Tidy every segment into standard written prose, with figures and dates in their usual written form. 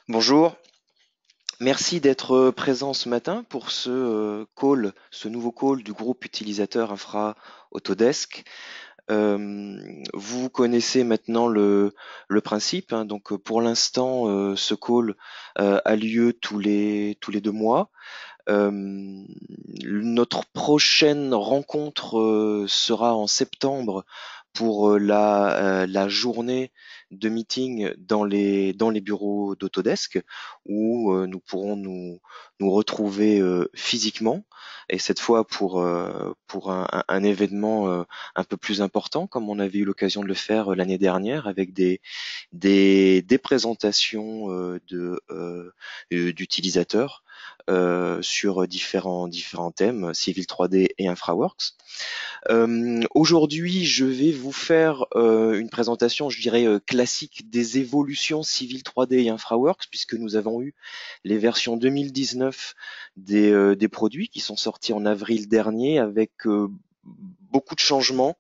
Bonjour, merci d'être présent ce matin pour ce nouveau call du groupe utilisateur Infra Autodesk. Vous connaissez maintenant le principe, hein, donc pour l'instant ce call a lieu tous les 2 mois. Notre prochaine rencontre sera en septembre pour la journée de meeting dans les bureaux d'Autodesk où nous pourrons nous retrouver physiquement et cette fois pour un événement un peu plus important comme on avait eu l'occasion de le faire l'année dernière avec des présentations d'utilisateurs sur différents thèmes, Civil 3D et InfraWorks. Aujourd'hui, je vais vous faire une présentation, je dirais, classique des évolutions Civil 3D et InfraWorks, puisque nous avons eu les versions 2019 des produits qui sont sortis en avril dernier avec beaucoup de changements,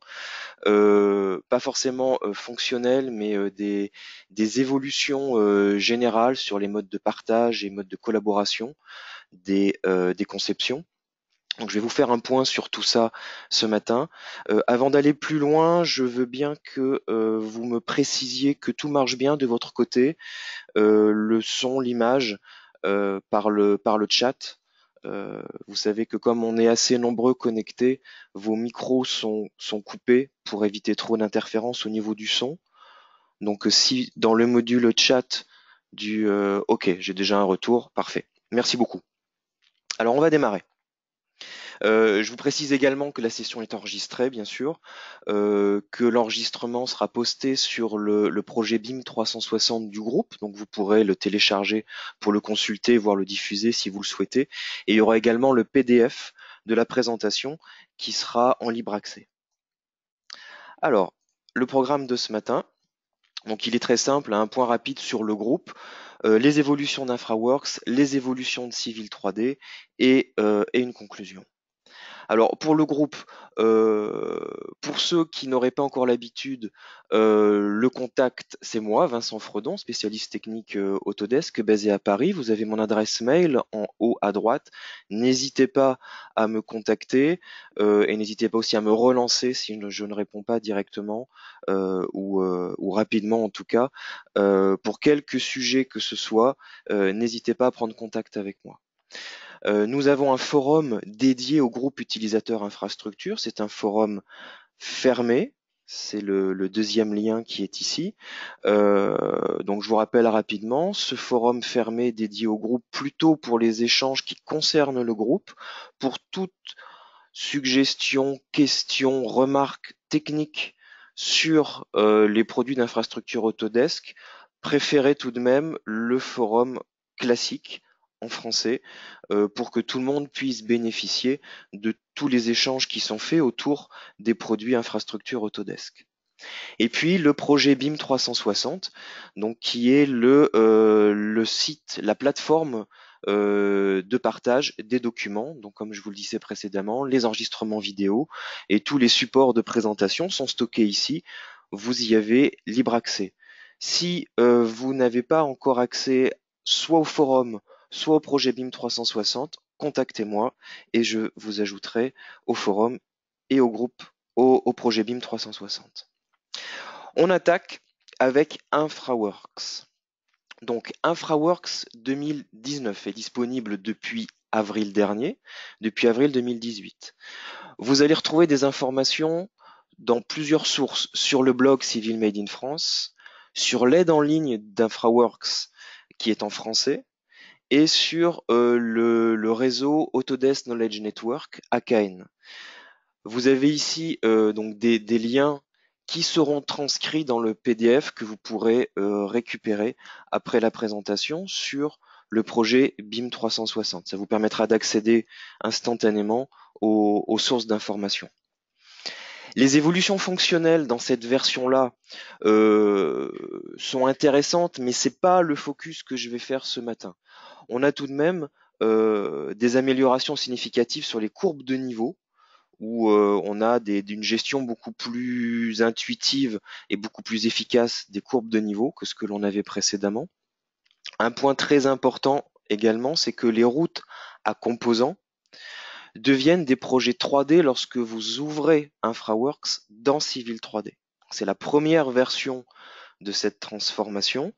pas forcément fonctionnels, mais des évolutions générales sur les modes de partage et modes de collaboration des conceptions. Donc je vais vous faire un point sur tout ça ce matin. Avant d'aller plus loin, je veux bien que vous me précisiez que tout marche bien de votre côté, le son, l'image, par le chat. Vous savez que comme on est assez nombreux connectés, vos micros sont coupés pour éviter trop d'interférences au niveau du son. Donc si dans le module chat OK, j'ai déjà un retour, parfait. Merci beaucoup. Alors on va démarrer. Je vous précise également que la session est enregistrée, bien sûr, que l'enregistrement sera posté sur le projet BIM 360 du groupe, donc vous pourrez le télécharger pour le consulter, voire le diffuser si vous le souhaitez. Et il y aura également le PDF de la présentation qui sera en libre accès. Alors, le programme de ce matin, donc il est très simple, un point rapide sur le groupe, les évolutions d'InfraWorks, les évolutions de Civil 3D et une conclusion. Alors pour le groupe, euh, pour ceux qui n'auraient pas encore l'habitude, le contact c'est moi, Vincent Fredon, spécialiste technique Autodesk, basé à Paris. Vous avez mon adresse mail en haut à droite. N'hésitez pas à me contacter et n'hésitez pas aussi à me relancer si je ne réponds pas directement ou rapidement en tout cas. Pour quelques sujets que ce soit, n'hésitez pas à prendre contact avec moi. Nous avons un forum dédié au groupe utilisateur infrastructure. C'est un forum fermé. C'est le deuxième lien qui est ici. Donc je vous rappelle rapidement, ce forum fermé dédié au groupe plutôt pour les échanges qui concernent le groupe, pour toute suggestion, question, remarque technique sur les produits d'infrastructure Autodesk, préférez tout de même le forum classique en français pour que tout le monde puisse bénéficier de tous les échanges qui sont faits autour des produits infrastructure Autodesk. Et puis le projet BIM 360, donc qui est le site, la plateforme de partage des documents. Donc comme je vous le disais précédemment, les enregistrements vidéo et tous les supports de présentation sont stockés ici. Vous y avez libre accès. Si vous n'avez pas encore accès soit au forum, soit au projet BIM 360, contactez-moi et je vous ajouterai au forum et au groupe au projet BIM 360. On attaque avec InfraWorks. Donc InfraWorks 2019 est disponible depuis avril dernier, depuis avril 2018. Vous allez retrouver des informations dans plusieurs sources sur le blog Civil Made in France, sur l'aide en ligne d'InfraWorks qui est en français, et sur le réseau Autodesk Knowledge Network AKN. Vous avez ici donc des liens qui seront transcrits dans le PDF que vous pourrez récupérer après la présentation sur le projet BIM 360. Ça vous permettra d'accéder instantanément aux sources d'informations. Les évolutions fonctionnelles dans cette version-là sont intéressantes, mais c'est pas le focus que je vais faire ce matin. On a tout de même des améliorations significatives sur les courbes de niveau où on a d'une gestion beaucoup plus intuitive et beaucoup plus efficace des courbes de niveau que ce que l'on avait précédemment. Un point très important également, c'est que les routes à composants deviennent des projets 3D lorsque vous ouvrez InfraWorks dans Civil 3D. C'est la première version de cette transformation.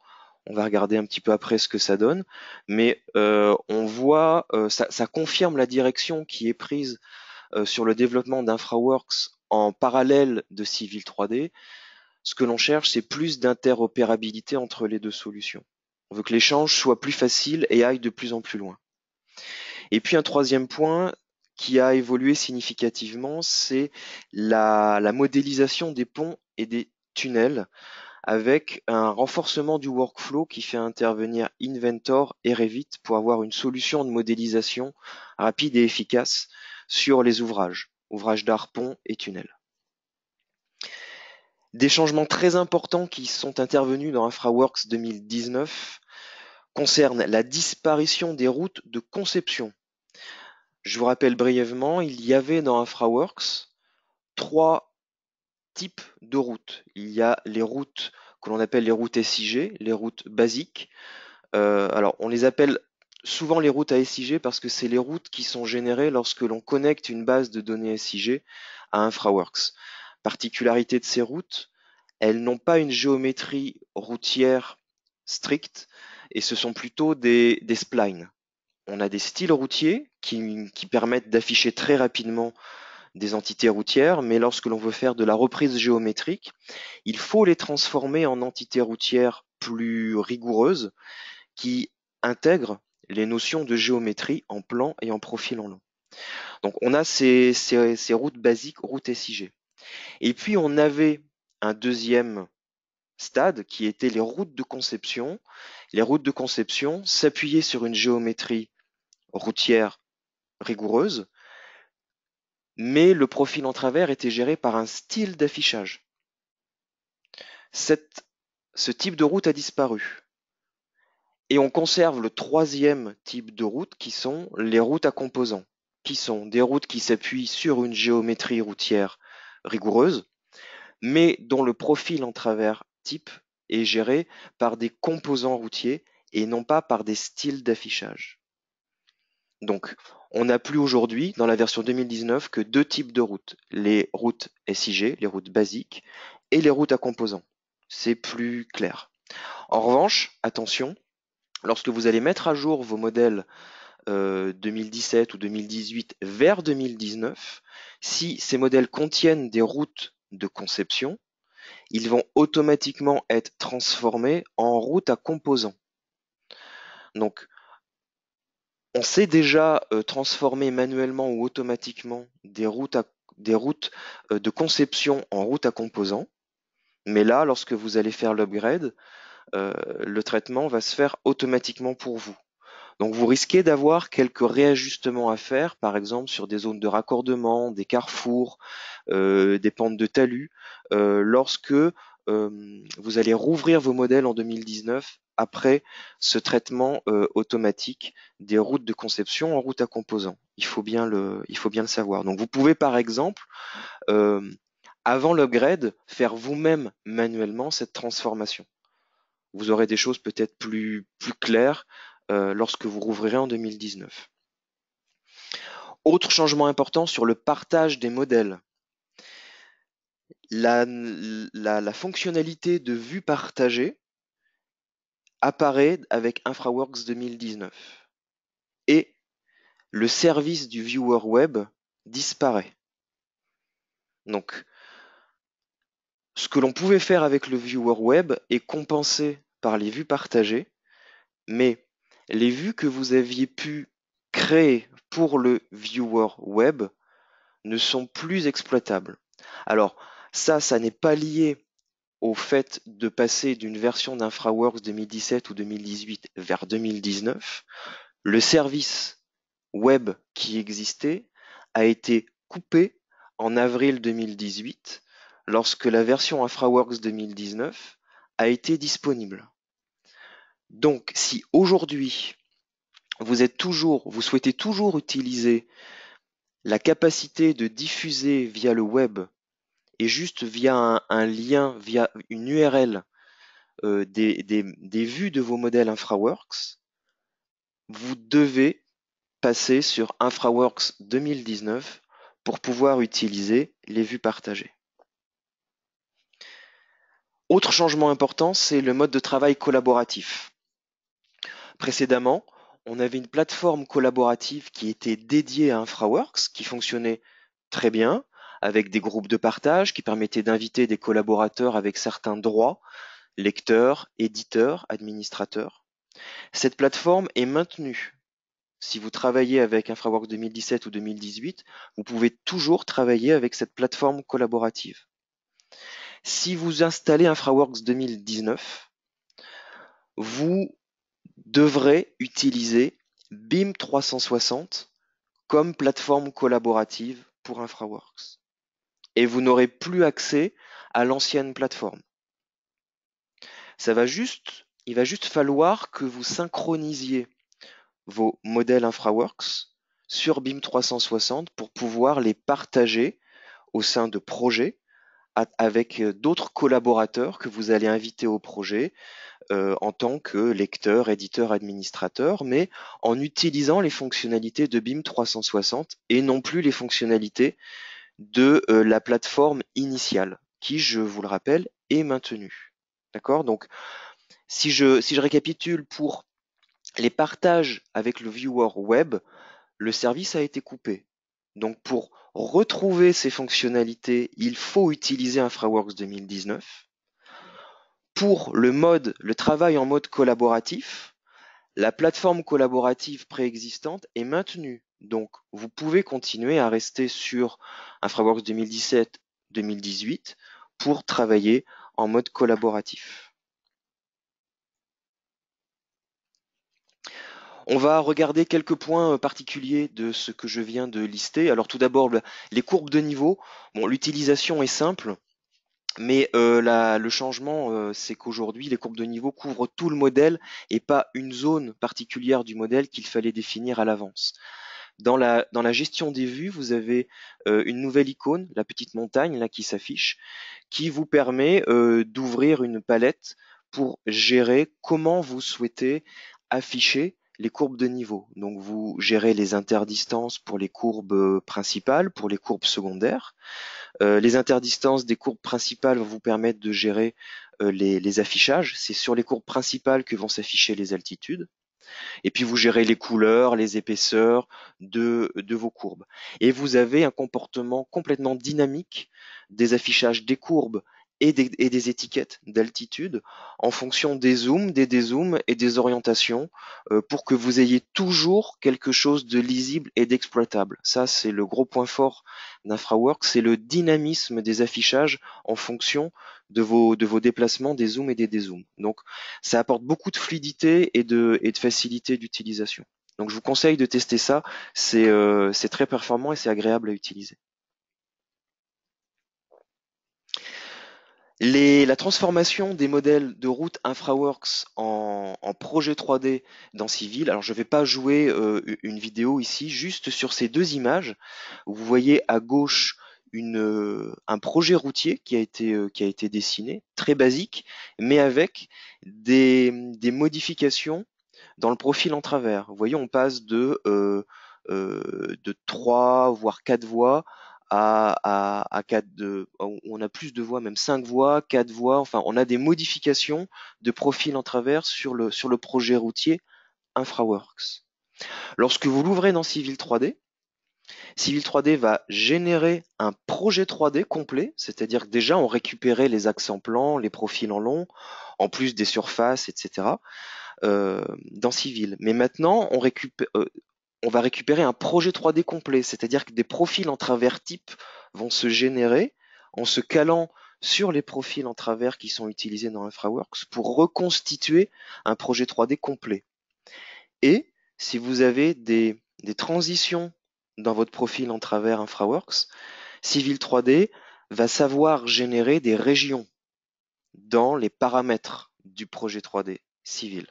On va regarder un petit peu après ce que ça donne, mais on voit, ça confirme la direction qui est prise sur le développement d'InfraWorks en parallèle de Civil 3D. Ce que l'on cherche, c'est plus d'interopérabilité entre les deux solutions. On veut que l'échange soit plus facile et aille de plus en plus loin. Et puis un troisième point qui a évolué significativement, c'est la modélisation des ponts et des tunnels avec un renforcement du workflow qui fait intervenir Inventor et Revit pour avoir une solution de modélisation rapide et efficace sur les ouvrages d'art, ponts et tunnels. Des changements très importants qui sont intervenus dans InfraWorks 2019 concernent la disparition des routes de conception. Je vous rappelle brièvement, il y avait dans InfraWorks 3 types de routes. Il y a les routes que l'on appelle les routes SIG, les routes basiques. Alors, on les appelle souvent les routes à SIG parce que c'est les routes qui sont générées lorsque l'on connecte une base de données SIG à InfraWorks. Particularité de ces routes, elles n'ont pas une géométrie routière stricte et ce sont plutôt des splines. On a des styles routiers qui permettent d'afficher très rapidement des entités routières, mais lorsque l'on veut faire de la reprise géométrique, il faut les transformer en entités routières plus rigoureuses qui intègrent les notions de géométrie en plan et en profil en long. Donc on a ces routes basiques, routes SIG. Et puis on avait un deuxième stade qui était les routes de conception. Les routes de conception s'appuyaient sur une géométrie routière rigoureuse, mais le profil en travers était géré par un style d'affichage. Ce type de route a disparu. Et on conserve le troisième type de route qui sont les routes à composants, qui sont des routes qui s'appuient sur une géométrie routière rigoureuse, mais dont le profil en travers type est géré par des composants routiers et non pas par des styles d'affichage. Donc, on n'a plus aujourd'hui, dans la version 2019, que 2 types de routes. Les routes SIG, les routes basiques, et les routes à composants. C'est plus clair. En revanche, attention, lorsque vous allez mettre à jour vos modèles 2017 ou 2018 vers 2019, si ces modèles contiennent des routes de conception, ils vont automatiquement être transformés en routes à composants. Donc, on sait déjà transformer manuellement ou automatiquement des routes de conception en routes à composants, mais là, lorsque vous allez faire l'upgrade, le traitement va se faire automatiquement pour vous. Donc vous risquez d'avoir quelques réajustements à faire, par exemple sur des zones de raccordement, des carrefours, des pentes de talus, lorsque vous allez rouvrir vos modèles en 2019 après ce traitement automatique des routes de conception en route à composants. Il faut bien le savoir. Donc vous pouvez par exemple, euh, avant l'upgrade, faire vous-même manuellement cette transformation. Vous aurez des choses peut-être plus claires lorsque vous rouvrirez en 2019. Autre changement important sur le partage des modèles. La fonctionnalité de vue partagée apparaît avec InfraWorks 2019 et le service du viewer web disparaît. Donc, ce que l'on pouvait faire avec le viewer web est compensé par les vues partagées, mais les vues que vous aviez pu créer pour le viewer web ne sont plus exploitables. Alors, ça n'est pas lié au fait de passer d'une version d'InfraWorks 2017 ou 2018 vers 2019. Le service web qui existait a été coupé en avril 2018 lorsque la version InfraWorks 2019 a été disponible. Donc, si aujourd'hui vous souhaitez toujours utiliser la capacité de diffuser via le web et juste via un lien, via une URL des vues de vos modèles InfraWorks, vous devez passer sur InfraWorks 2019 pour pouvoir utiliser les vues partagées. Autre changement important, c'est le mode de travail collaboratif. Précédemment, on avait une plateforme collaborative qui était dédiée à InfraWorks, qui fonctionnait très bien, avec des groupes de partage qui permettaient d'inviter des collaborateurs avec certains droits, lecteurs, éditeurs, administrateurs. Cette plateforme est maintenue. Si vous travaillez avec InfraWorks 2017 ou 2018, vous pouvez toujours travailler avec cette plateforme collaborative. Si vous installez InfraWorks 2019, vous devrez utiliser BIM 360 comme plateforme collaborative pour InfraWorks. Et vous n'aurez plus accès à l'ancienne plateforme. Il va juste falloir que vous synchronisiez vos modèles InfraWorks sur BIM 360 pour pouvoir les partager au sein de projets avec d'autres collaborateurs que vous allez inviter au projet en tant que lecteur, éditeur, administrateur, mais en utilisant les fonctionnalités de BIM 360 et non plus les fonctionnalités de la plateforme initiale, qui, je vous le rappelle, est maintenue. D'accord? Donc, si je récapitule pour les partages avec le viewer web, le service a été coupé. Donc, pour retrouver ces fonctionnalités, il faut utiliser InfraWorks 2019. Pour le travail en mode collaboratif, la plateforme collaborative préexistante est maintenue. Donc, vous pouvez continuer à rester sur InfraWorks 2017-2018 pour travailler en mode collaboratif. On va regarder quelques points particuliers de ce que je viens de lister. Alors tout d'abord, les courbes de niveau. Bon, l'utilisation est simple. Mais le changement, c'est qu'aujourd'hui, les courbes de niveau couvrent tout le modèle et pas une zone particulière du modèle qu'il fallait définir à l'avance. Dans la gestion des vues, vous avez une nouvelle icône, la petite montagne là qui s'affiche, qui vous permet d'ouvrir une palette pour gérer comment vous souhaitez afficher les courbes de niveau. Donc vous gérez les interdistances pour les courbes principales, pour les courbes secondaires. Les interdistances des courbes principales vont vous permettre de gérer les affichages. C'est sur les courbes principales que vont s'afficher les altitudes. Et puis vous gérez les couleurs, les épaisseurs de vos courbes. Et vous avez un comportement complètement dynamique des affichages des courbes et des étiquettes d'altitude en fonction des zooms, des dézooms et des orientations pour que vous ayez toujours quelque chose de lisible et d'exploitable. Ça, c'est le gros point fort d'InfraWorks, c'est le dynamisme des affichages en fonction de vos déplacements, des zooms et des dézooms. Donc, ça apporte beaucoup de fluidité et de facilité d'utilisation. Donc, je vous conseille de tester ça. C'est très performant et c'est agréable à utiliser. La transformation des modèles de route InfraWorks en projet 3D dans Civil. Alors, je ne vais pas jouer une vidéo ici, juste sur ces deux images. Vous voyez à gauche un projet routier qui a été dessiné, très basique, mais avec des modifications dans le profil en travers. Vous voyez, on passe de 3 voire 4 voies à 4 on a plus de voies, même 5 voies, 4 voies, enfin on a des modifications de profil en travers sur le projet routier InfraWorks. Lorsque vous l'ouvrez dans Civil 3D, Civil 3D va générer un projet 3D complet, c'est-à-dire que déjà on récupérait les axes en plan, les profils en long, en plus des surfaces, etc. Dans Civil. Mais maintenant, on va récupérer un projet 3D complet, c'est-à-dire que des profils en travers type vont se générer en se calant sur les profils en travers qui sont utilisés dans InfraWorks pour reconstituer un projet 3D complet. Et si vous avez des transitions dans votre profil en travers InfraWorks, Civil 3D va savoir générer des régions dans les paramètres du projet 3D Civil.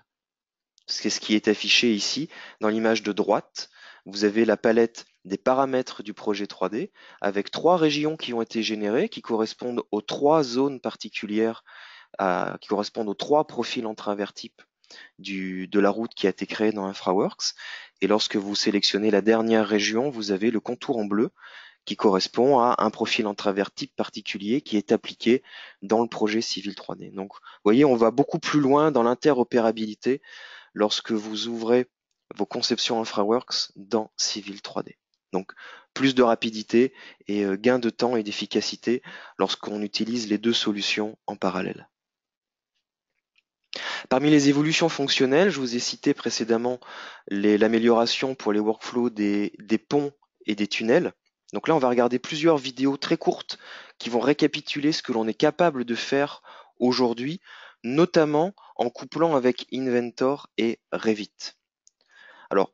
C'est ce qui est affiché ici dans l'image de droite. Vous avez la palette des paramètres du projet 3D avec 3 régions qui ont été générées, qui correspondent aux 3 zones particulières qui correspondent aux 3 profils en travers type de la route qui a été créée dans InfraWorks. Et lorsque vous sélectionnez la dernière région, vous avez le contour en bleu qui correspond à un profil en travers type particulier qui est appliqué dans le projet Civil 3D. Donc, vous voyez, on va beaucoup plus loin dans l'interopérabilité lorsque vous ouvrez vos conceptions InfraWorks dans Civil 3D. Donc, plus de rapidité et gain de temps et d'efficacité lorsqu'on utilise les 2 solutions en parallèle. Parmi les évolutions fonctionnelles, je vous ai cité précédemment l'amélioration pour les workflows des ponts et des tunnels. Donc là, on va regarder plusieurs vidéos très courtes qui vont récapituler ce que l'on est capable de faire aujourd'hui, notamment en couplant avec Inventor et Revit. Alors,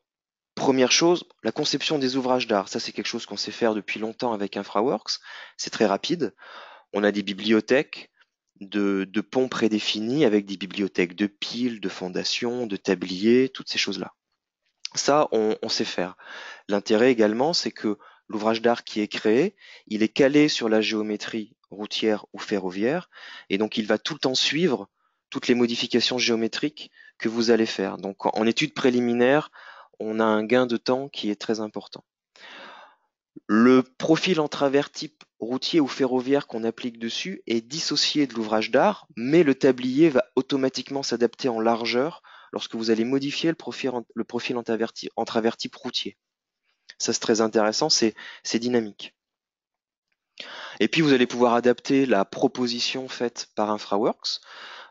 première chose, la conception des ouvrages d'art. Ça, c'est quelque chose qu'on sait faire depuis longtemps avec InfraWorks. C'est très rapide. On a des bibliothèques de ponts prédéfinis avec des bibliothèques de piles, de fondations, de tabliers, toutes ces choses-là. Ça, on sait faire. L'intérêt également, c'est que l'ouvrage d'art qui est créé, il est calé sur la géométrie routière ou ferroviaire, et donc il va tout le temps suivre toutes les modifications géométriques que vous allez faire. Donc en étude préliminaire, on a un gain de temps qui est très important. Le profil en travers type routier ou ferroviaire qu'on applique dessus est dissocié de l'ouvrage d'art, mais le tablier va automatiquement s'adapter en largeur lorsque vous allez modifier le profil en travers type routier. Ça, c'est très intéressant, c'est dynamique. Et puis, vous allez pouvoir adapter la proposition faite par InfraWorks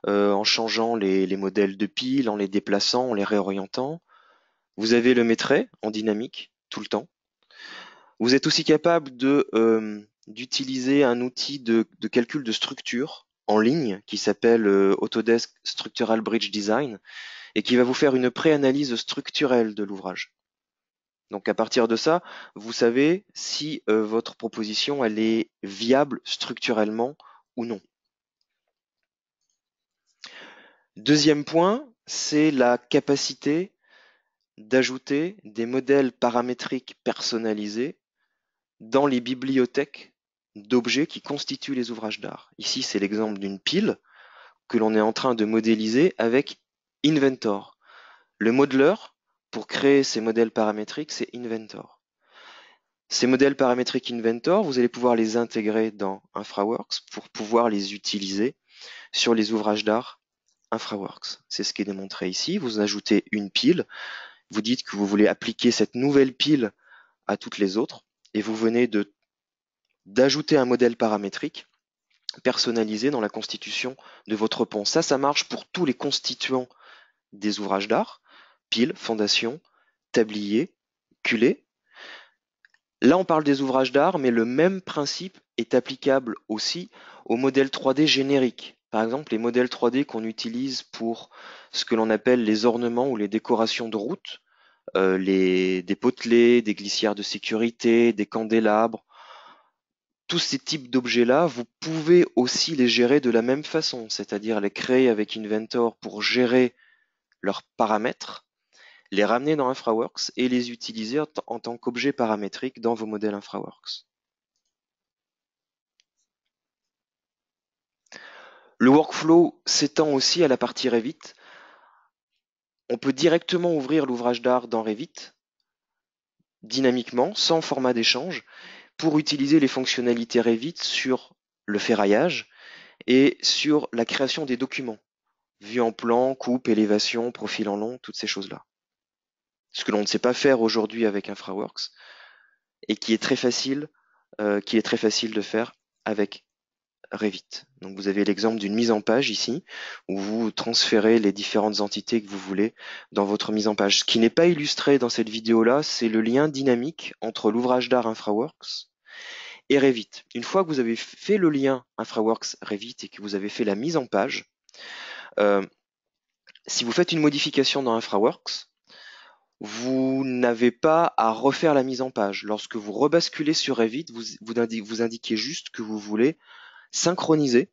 en changeant les modèles de piles, en les déplaçant, en les réorientant. Vous avez le maîtrait en dynamique tout le temps. Vous êtes aussi capable d'utiliser un outil de calcul de structure en ligne qui s'appelle Autodesk Structural Bridge Design et qui va vous faire une préanalyse structurelle de l'ouvrage. Donc à partir de ça, vous savez si votre proposition elle est viable structurellement ou non. Deuxième point, c'est la capacité d'ajouter des modèles paramétriques personnalisés dans les bibliothèques d'objets qui constituent les ouvrages d'art. Ici, c'est l'exemple d'une pile que l'on est en train de modéliser avec Inventor. Le modeler, pour créer ces modèles paramétriques, c'est Inventor. Ces modèles paramétriques Inventor, vous allez pouvoir les intégrer dans InfraWorks pour pouvoir les utiliser sur les ouvrages d'art InfraWorks. C'est ce qui est démontré ici. Vous ajoutez une pile, vous dites que vous voulez appliquer cette nouvelle pile à toutes les autres, et vous venez d'ajouter un modèle paramétrique personnalisé dans la constitution de votre pont. Ça marche pour tous les constituants des ouvrages d'art, piles, fondations, tabliers, culées. Là, on parle des ouvrages d'art, mais le même principe est applicable aussi aux modèles 3D génériques. Par exemple, les modèles 3D qu'on utilise pour ce que l'on appelle les ornements ou les décorations de route, des potelets, des glissières de sécurité, des candélabres. Tous ces types d'objets-là, vous pouvez aussi les gérer de la même façon, c'est-à-dire les créer avec Inventor pour gérer leurs paramètres, les ramener dans InfraWorks et les utiliser en tant qu'objets paramétriques dans vos modèles InfraWorks. Le workflow s'étend aussi à la partie Revit. On peut directement ouvrir l'ouvrage d'art dans Revit, dynamiquement, sans format d'échange, pour utiliser les fonctionnalités Revit sur le ferraillage et sur la création des documents, vue en plan, coupe, élévation, profil en long, toutes ces choses-là. Ce que l'on ne sait pas faire aujourd'hui avec InfraWorks et qui est très facile de faire avec Revit. Donc vous avez l'exemple d'une mise en page ici, où vous transférez les différentes entités que vous voulez dans votre mise en page. Ce qui n'est pas illustré dans cette vidéo-là, c'est le lien dynamique entre l'ouvrage d'art InfraWorks et Revit. Une fois que vous avez fait le lien InfraWorks Revit et que vous avez fait la mise en page, si vous faites une modification dans InfraWorks, vous n'avez pas à refaire la mise en page. Lorsque vous rebasculez sur Revit, vous indiquez juste que vous voulez synchroniser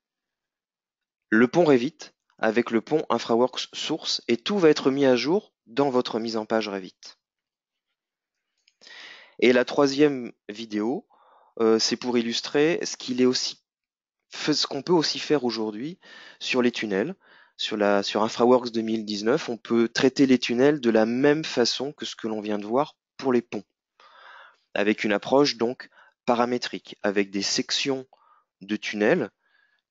le pont Revit avec le pont InfraWorks Source et tout va être mis à jour dans votre mise en page Revit. Et la troisième vidéo, c'est pour illustrer ce qu'il est aussi ce qu'on peut aussi faire aujourd'hui sur les tunnels. Sur InfraWorks 2019, on peut traiter les tunnels de la même façon que ce que l'on vient de voir pour les ponts, avec une approche donc paramétrique, avec des sections de tunnels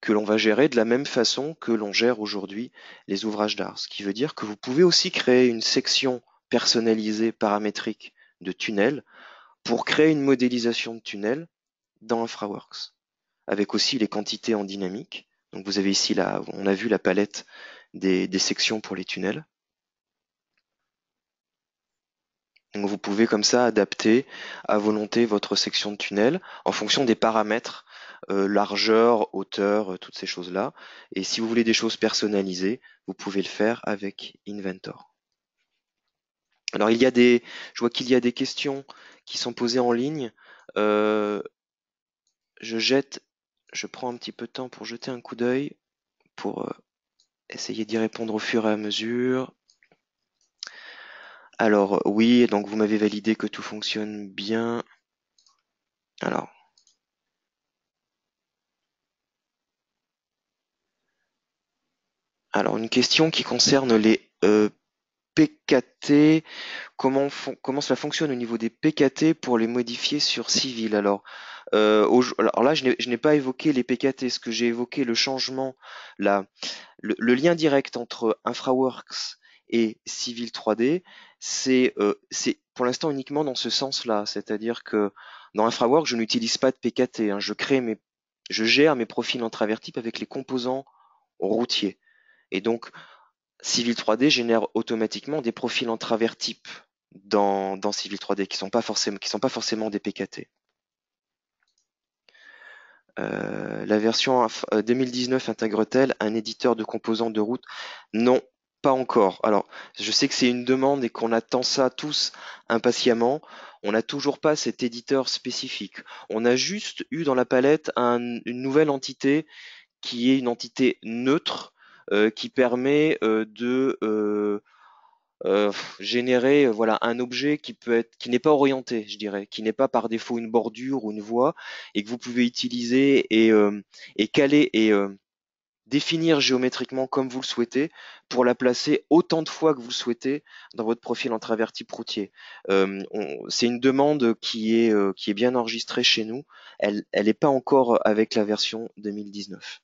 que l'on va gérer de la même façon que l'on gère aujourd'hui les ouvrages d'art. Ce qui veut dire que vous pouvez aussi créer une section personnalisée paramétrique de tunnel pour créer une modélisation de tunnel dans InfraWorks, avec aussi les quantités en dynamique. Donc vous avez ici on a vu la palette des sections pour les tunnels. Donc vous pouvez comme ça adapter à volonté votre section de tunnel en fonction des paramètres, largeur, hauteur, toutes ces choses-là. Et si vous voulez des choses personnalisées, vous pouvez le faire avec Inventor. Alors je vois qu'il y a des questions qui sont posées en ligne. Je prends un petit peu de temps pour jeter un coup d'œil, pour essayer d'y répondre au fur et à mesure. Alors oui, donc vous m'avez validé que tout fonctionne bien. Alors, une question qui concerne les PKT. Comment cela fonctionne au niveau des PKT pour les modifier sur Civil? Alors là, je n'ai pas évoqué les PKT. Ce que j'ai évoqué, le changement, le lien direct entre InfraWorks et Civil 3D, c'est pour l'instant uniquement dans ce sens-là. C'est-à-dire que dans InfraWorks, je n'utilise pas de PKT, hein. Je gère mes profils en travers type avec les composants routiers. Et donc, Civil 3D génère automatiquement des profils en travers type dans Civil 3D qui sont pas forcément des PKT. La version 2019 intègre-t-elle un éditeur de composants de route? Non, pas encore. Alors, je sais que c'est une demande et qu'on attend ça tous impatiemment. On n'a toujours pas cet éditeur spécifique. On a juste eu dans la palette une nouvelle entité qui est une entité neutre qui permet de générer voilà un objet qui n'est pas orienté, je dirais, qui n'est pas par défaut une bordure ou une voie et que vous pouvez utiliser et caler et définir géométriquement comme vous le souhaitez pour la placer autant de fois que vous le souhaitez dans votre profil en travers type routier. C'est une demande qui est bien enregistrée chez nous. Elle n'est pas encore avec la version 2019.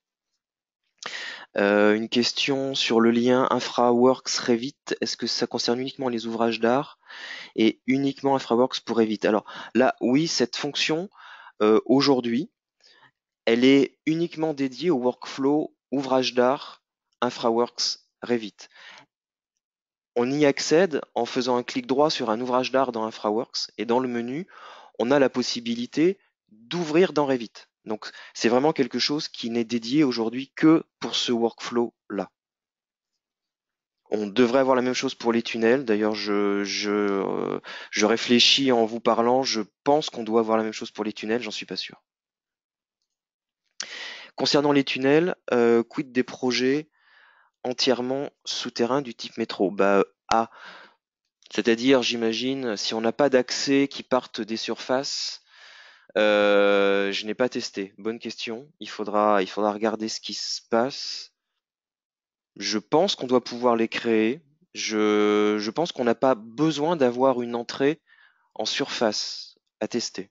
Une question sur le lien InfraWorks Revit. Est-ce que ça concerne uniquement les ouvrages d'art et uniquement InfraWorks pour Revit? Alors là, oui, cette fonction, aujourd'hui, elle est uniquement dédiée au workflow ouvrage d'art InfraWorks Revit. On y accède en faisant un clic droit sur un ouvrage d'art dans InfraWorks et dans le menu, on a la possibilité d'ouvrir dans Revit. Donc c'est vraiment quelque chose qui n'est dédié aujourd'hui que pour ce workflow-là. On devrait avoir la même chose pour les tunnels. D'ailleurs, je réfléchis en vous parlant. Je pense qu'on doit avoir la même chose pour les tunnels. J'en suis pas sûr. Concernant les tunnels, quid des projets entièrement souterrains du type métro? C'est-à-dire, j'imagine, si on n'a pas d'accès qui partent des surfaces, je n'ai pas testé. Bonne question. Il faudra regarder ce qui se passe. Je pense qu'on doit pouvoir les créer. Je pense qu'on n'a pas besoin d'avoir une entrée en surface à tester.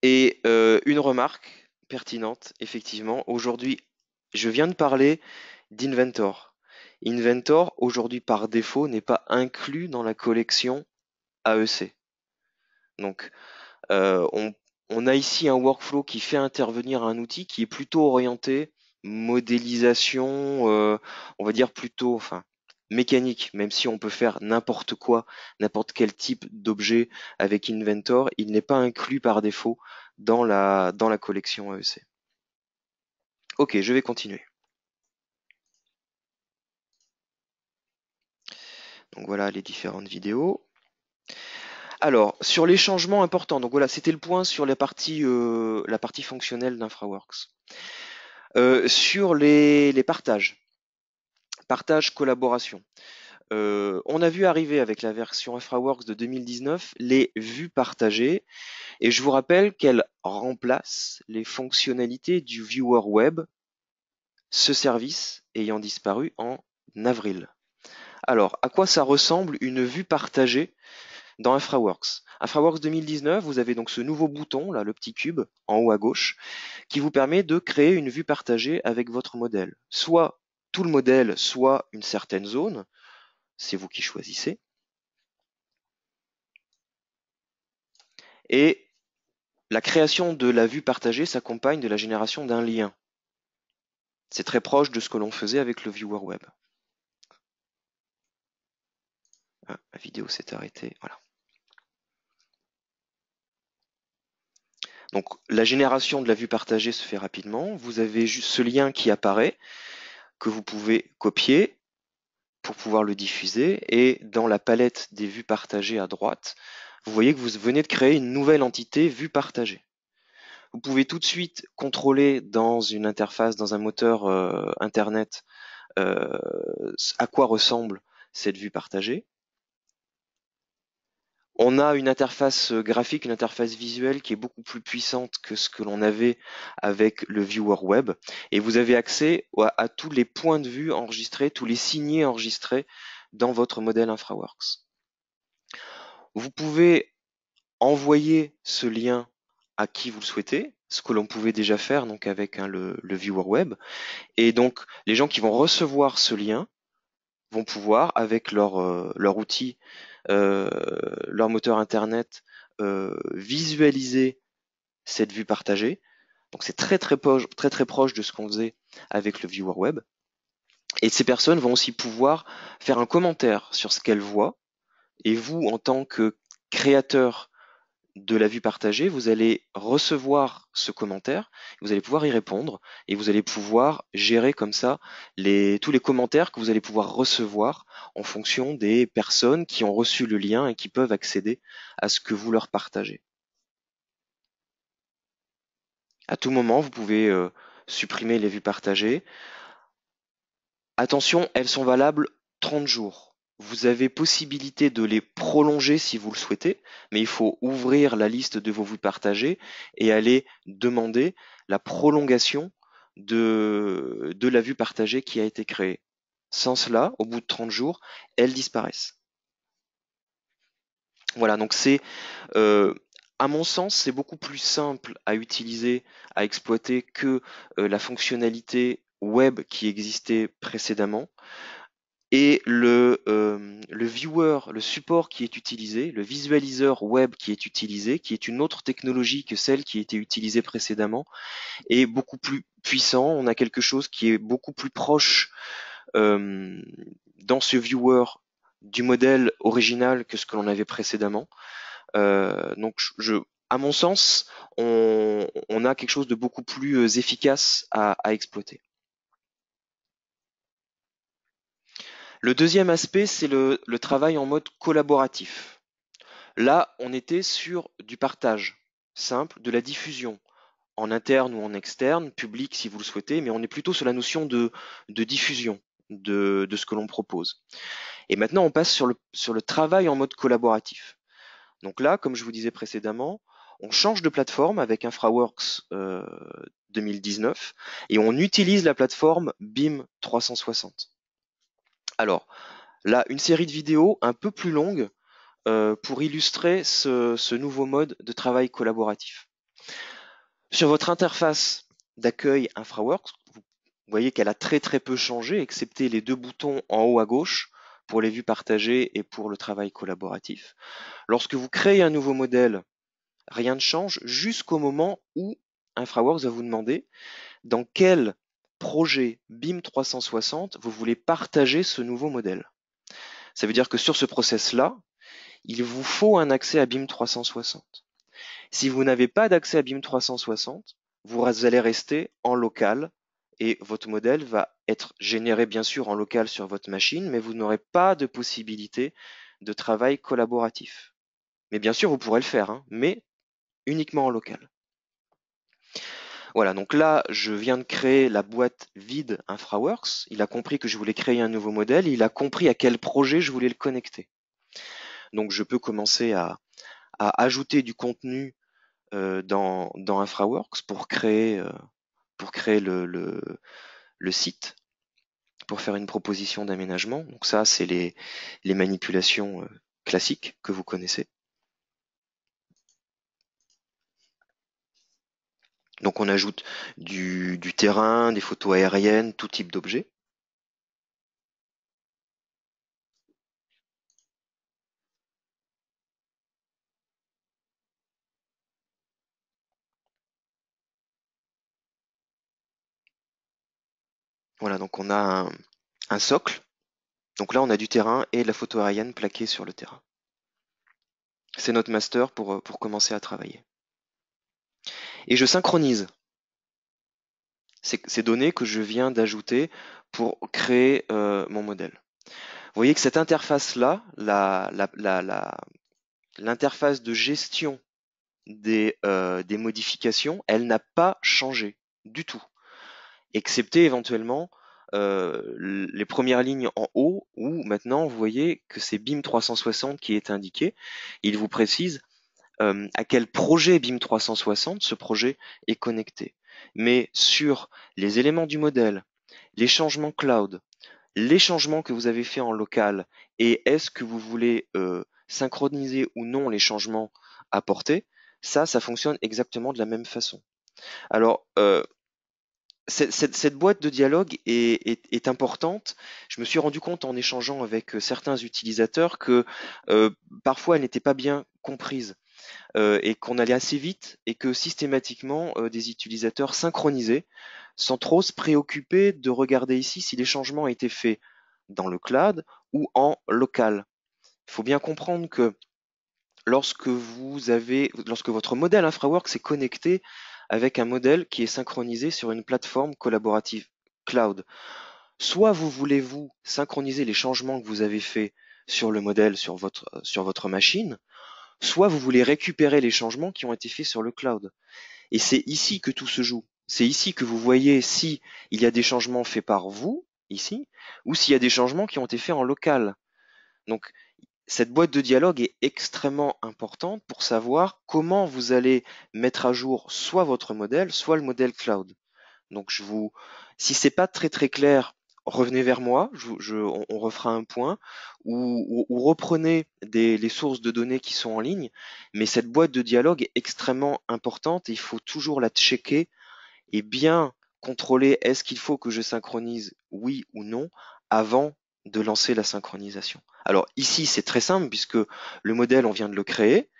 Et une remarque pertinente, effectivement, aujourd'hui, je viens de parler d'Inventor. Inventor, aujourd'hui, par défaut, n'est pas inclus dans la collection AEC. Donc, on a ici un workflow qui fait intervenir un outil qui est plutôt orienté modélisation, on va dire plutôt, enfin, mécanique, même si on peut faire n'importe quoi, n'importe quel type d'objet avec Inventor, il n'est pas inclus par défaut dans la collection AEC. Ok, je vais continuer. Donc voilà les différentes vidéos. Alors, sur les changements importants, donc voilà, c'était le point sur la partie fonctionnelle d'InfraWorks. Sur les partages, partage, collaboration. On a vu arriver avec la version InfraWorks de 2019 les vues partagées, et je vous rappelle qu'elles remplacent les fonctionnalités du Viewer Web, ce service ayant disparu en avril. Alors, à quoi ça ressemble une vue partagée dans InfraWorks? InfraWorks 2019, vous avez donc ce nouveau bouton, là, le petit cube, en haut à gauche, qui vous permet de créer une vue partagée avec votre modèle. Soit tout le modèle, soit une certaine zone, c'est vous qui choisissez. Et la création de la vue partagée s'accompagne de la génération d'un lien. C'est très proche de ce que l'on faisait avec le Viewer Web. Ah, la vidéo s'est arrêtée, voilà. Donc la génération de la vue partagée se fait rapidement. Vous avez juste ce lien qui apparaît, que vous pouvez copier pour pouvoir le diffuser. Et dans la palette des vues partagées à droite, vous voyez que vous venez de créer une nouvelle entité vue partagée. Vous pouvez tout de suite contrôler dans une interface, dans un moteur Internet, à quoi ressemble cette vue partagée. On a une interface graphique, une interface visuelle qui est beaucoup plus puissante que ce que l'on avait avec le Viewer Web. Et vous avez accès à tous les points de vue enregistrés, tous les signés enregistrés dans votre modèle InfraWorks. Vous pouvez envoyer ce lien à qui vous le souhaitez, ce que l'on pouvait déjà faire donc avec le Viewer Web. Et donc les gens qui vont recevoir ce lien vont pouvoir, avec leur outil, leur moteur internet, visualiser cette vue partagée. Donc c'est très très proche de ce qu'on faisait avec le Viewer Web. Et ces personnes vont aussi pouvoir faire un commentaire sur ce qu'elles voient. Et vous, en tant que créateur de la vue partagée, vous allez recevoir ce commentaire, vous allez pouvoir y répondre et vous allez pouvoir gérer comme ça tous les commentaires que vous allez pouvoir recevoir en fonction des personnes qui ont reçu le lien et qui peuvent accéder à ce que vous leur partagez. À tout moment, vous pouvez supprimer les vues partagées. Attention, elles sont valables 30 jours. Vous avez possibilité de les prolonger si vous le souhaitez, mais il faut ouvrir la liste de vos vues partagées et aller demander la prolongation de la vue partagée qui a été créée. Sans cela, au bout de 30 jours, elles disparaissent. Voilà, donc à mon sens, c'est beaucoup plus simple à utiliser, à exploiter que la fonctionnalité web qui existait précédemment. Et le viewer, le support qui est utilisé, le visualiseur web qui est utilisé, qui est une autre technologie que celle qui était utilisée précédemment, est beaucoup plus puissant. On a quelque chose qui est beaucoup plus proche dans ce viewer du modèle original que ce que l'on avait précédemment. Donc, à mon sens, on a quelque chose de beaucoup plus efficace à exploiter. Le deuxième aspect, c'est le travail en mode collaboratif. Là, on était sur du partage simple, de la diffusion, en interne ou en externe, public si vous le souhaitez, mais on est plutôt sur la notion de diffusion de ce que l'on propose. Et maintenant, on passe sur le travail en mode collaboratif. Donc là, comme je vous disais précédemment, on change de plateforme avec InfraWorks 2019 et on utilise la plateforme BIM 360. Alors, là, une série de vidéos un peu plus longue pour illustrer ce nouveau mode de travail collaboratif. Sur votre interface d'accueil InfraWorks, vous voyez qu'elle a très très peu changé, excepté les deux boutons en haut à gauche pour les vues partagées et pour le travail collaboratif. Lorsque vous créez un nouveau modèle, rien ne change jusqu'au moment où InfraWorks va vous demander dans quel projet BIM 360 vous voulez partager ce nouveau modèle. Ça veut dire que sur ce process-là, il vous faut un accès à BIM 360. Si vous n'avez pas d'accès à BIM 360, vous allez rester en local et votre modèle va être généré bien sûr en local sur votre machine, mais vous n'aurez pas de possibilité de travail collaboratif. Mais bien sûr, vous pourrez le faire, hein, mais uniquement en local. Voilà, donc là, je viens de créer la boîte vide InfraWorks. Il a compris que je voulais créer un nouveau modèle. Il a compris à quel projet je voulais le connecter. Donc, je peux commencer à ajouter du contenu dans InfraWorks pour créer le site, pour faire une proposition d'aménagement. Donc ça, c'est les manipulations classiques que vous connaissez. Donc on ajoute du terrain, des photos aériennes, tout type d'objet. Voilà, donc on a un socle. Donc là, on a du terrain et de la photo aérienne plaquée sur le terrain. C'est notre master pour commencer à travailler. Et je synchronise ces données que je viens d'ajouter pour créer mon modèle. Vous voyez que cette interface-là, l'interface de gestion des modifications, elle n'a pas changé du tout, excepté éventuellement les premières lignes en haut où maintenant vous voyez que c'est BIM 360 qui est indiqué. Il vous précise à quel projet BIM 360 ce projet est connecté. Mais sur les éléments du modèle, les changements cloud, les changements que vous avez fait en local et est-ce que vous voulez synchroniser ou non les changements apportés, ça fonctionne exactement de la même façon. Alors, cette boîte de dialogue est importante. Je me suis rendu compte en échangeant avec certains utilisateurs que parfois elle n'était pas bien comprise et qu'on allait assez vite et que systématiquement des utilisateurs synchronisaient sans trop se préoccuper de regarder ici si les changements étaient faits dans le cloud ou en local. Il faut bien comprendre que lorsque votre modèle InfraWorks est connecté avec un modèle qui est synchronisé sur une plateforme collaborative cloud, soit vous voulez-vous synchroniser les changements que vous avez faits sur le modèle sur votre machine, soit vous voulez récupérer les changements qui ont été faits sur le cloud. Et c'est ici que tout se joue. C'est ici que vous voyez si il y a des changements faits par vous, ici, ou s'il y a des changements qui ont été faits en local. Donc, cette boîte de dialogue est extrêmement importante pour savoir comment vous allez mettre à jour soit votre modèle, soit le modèle cloud. Donc si c'est pas très très clair, revenez vers moi, on refera un point, ou reprenez les sources de données qui sont en ligne, mais cette boîte de dialogue est extrêmement importante et il faut toujours la checker et bien contrôler est-ce qu'il faut que je synchronise oui ou non avant de lancer la synchronisation. Alors ici, c'est très simple puisque le modèle, on vient de le créer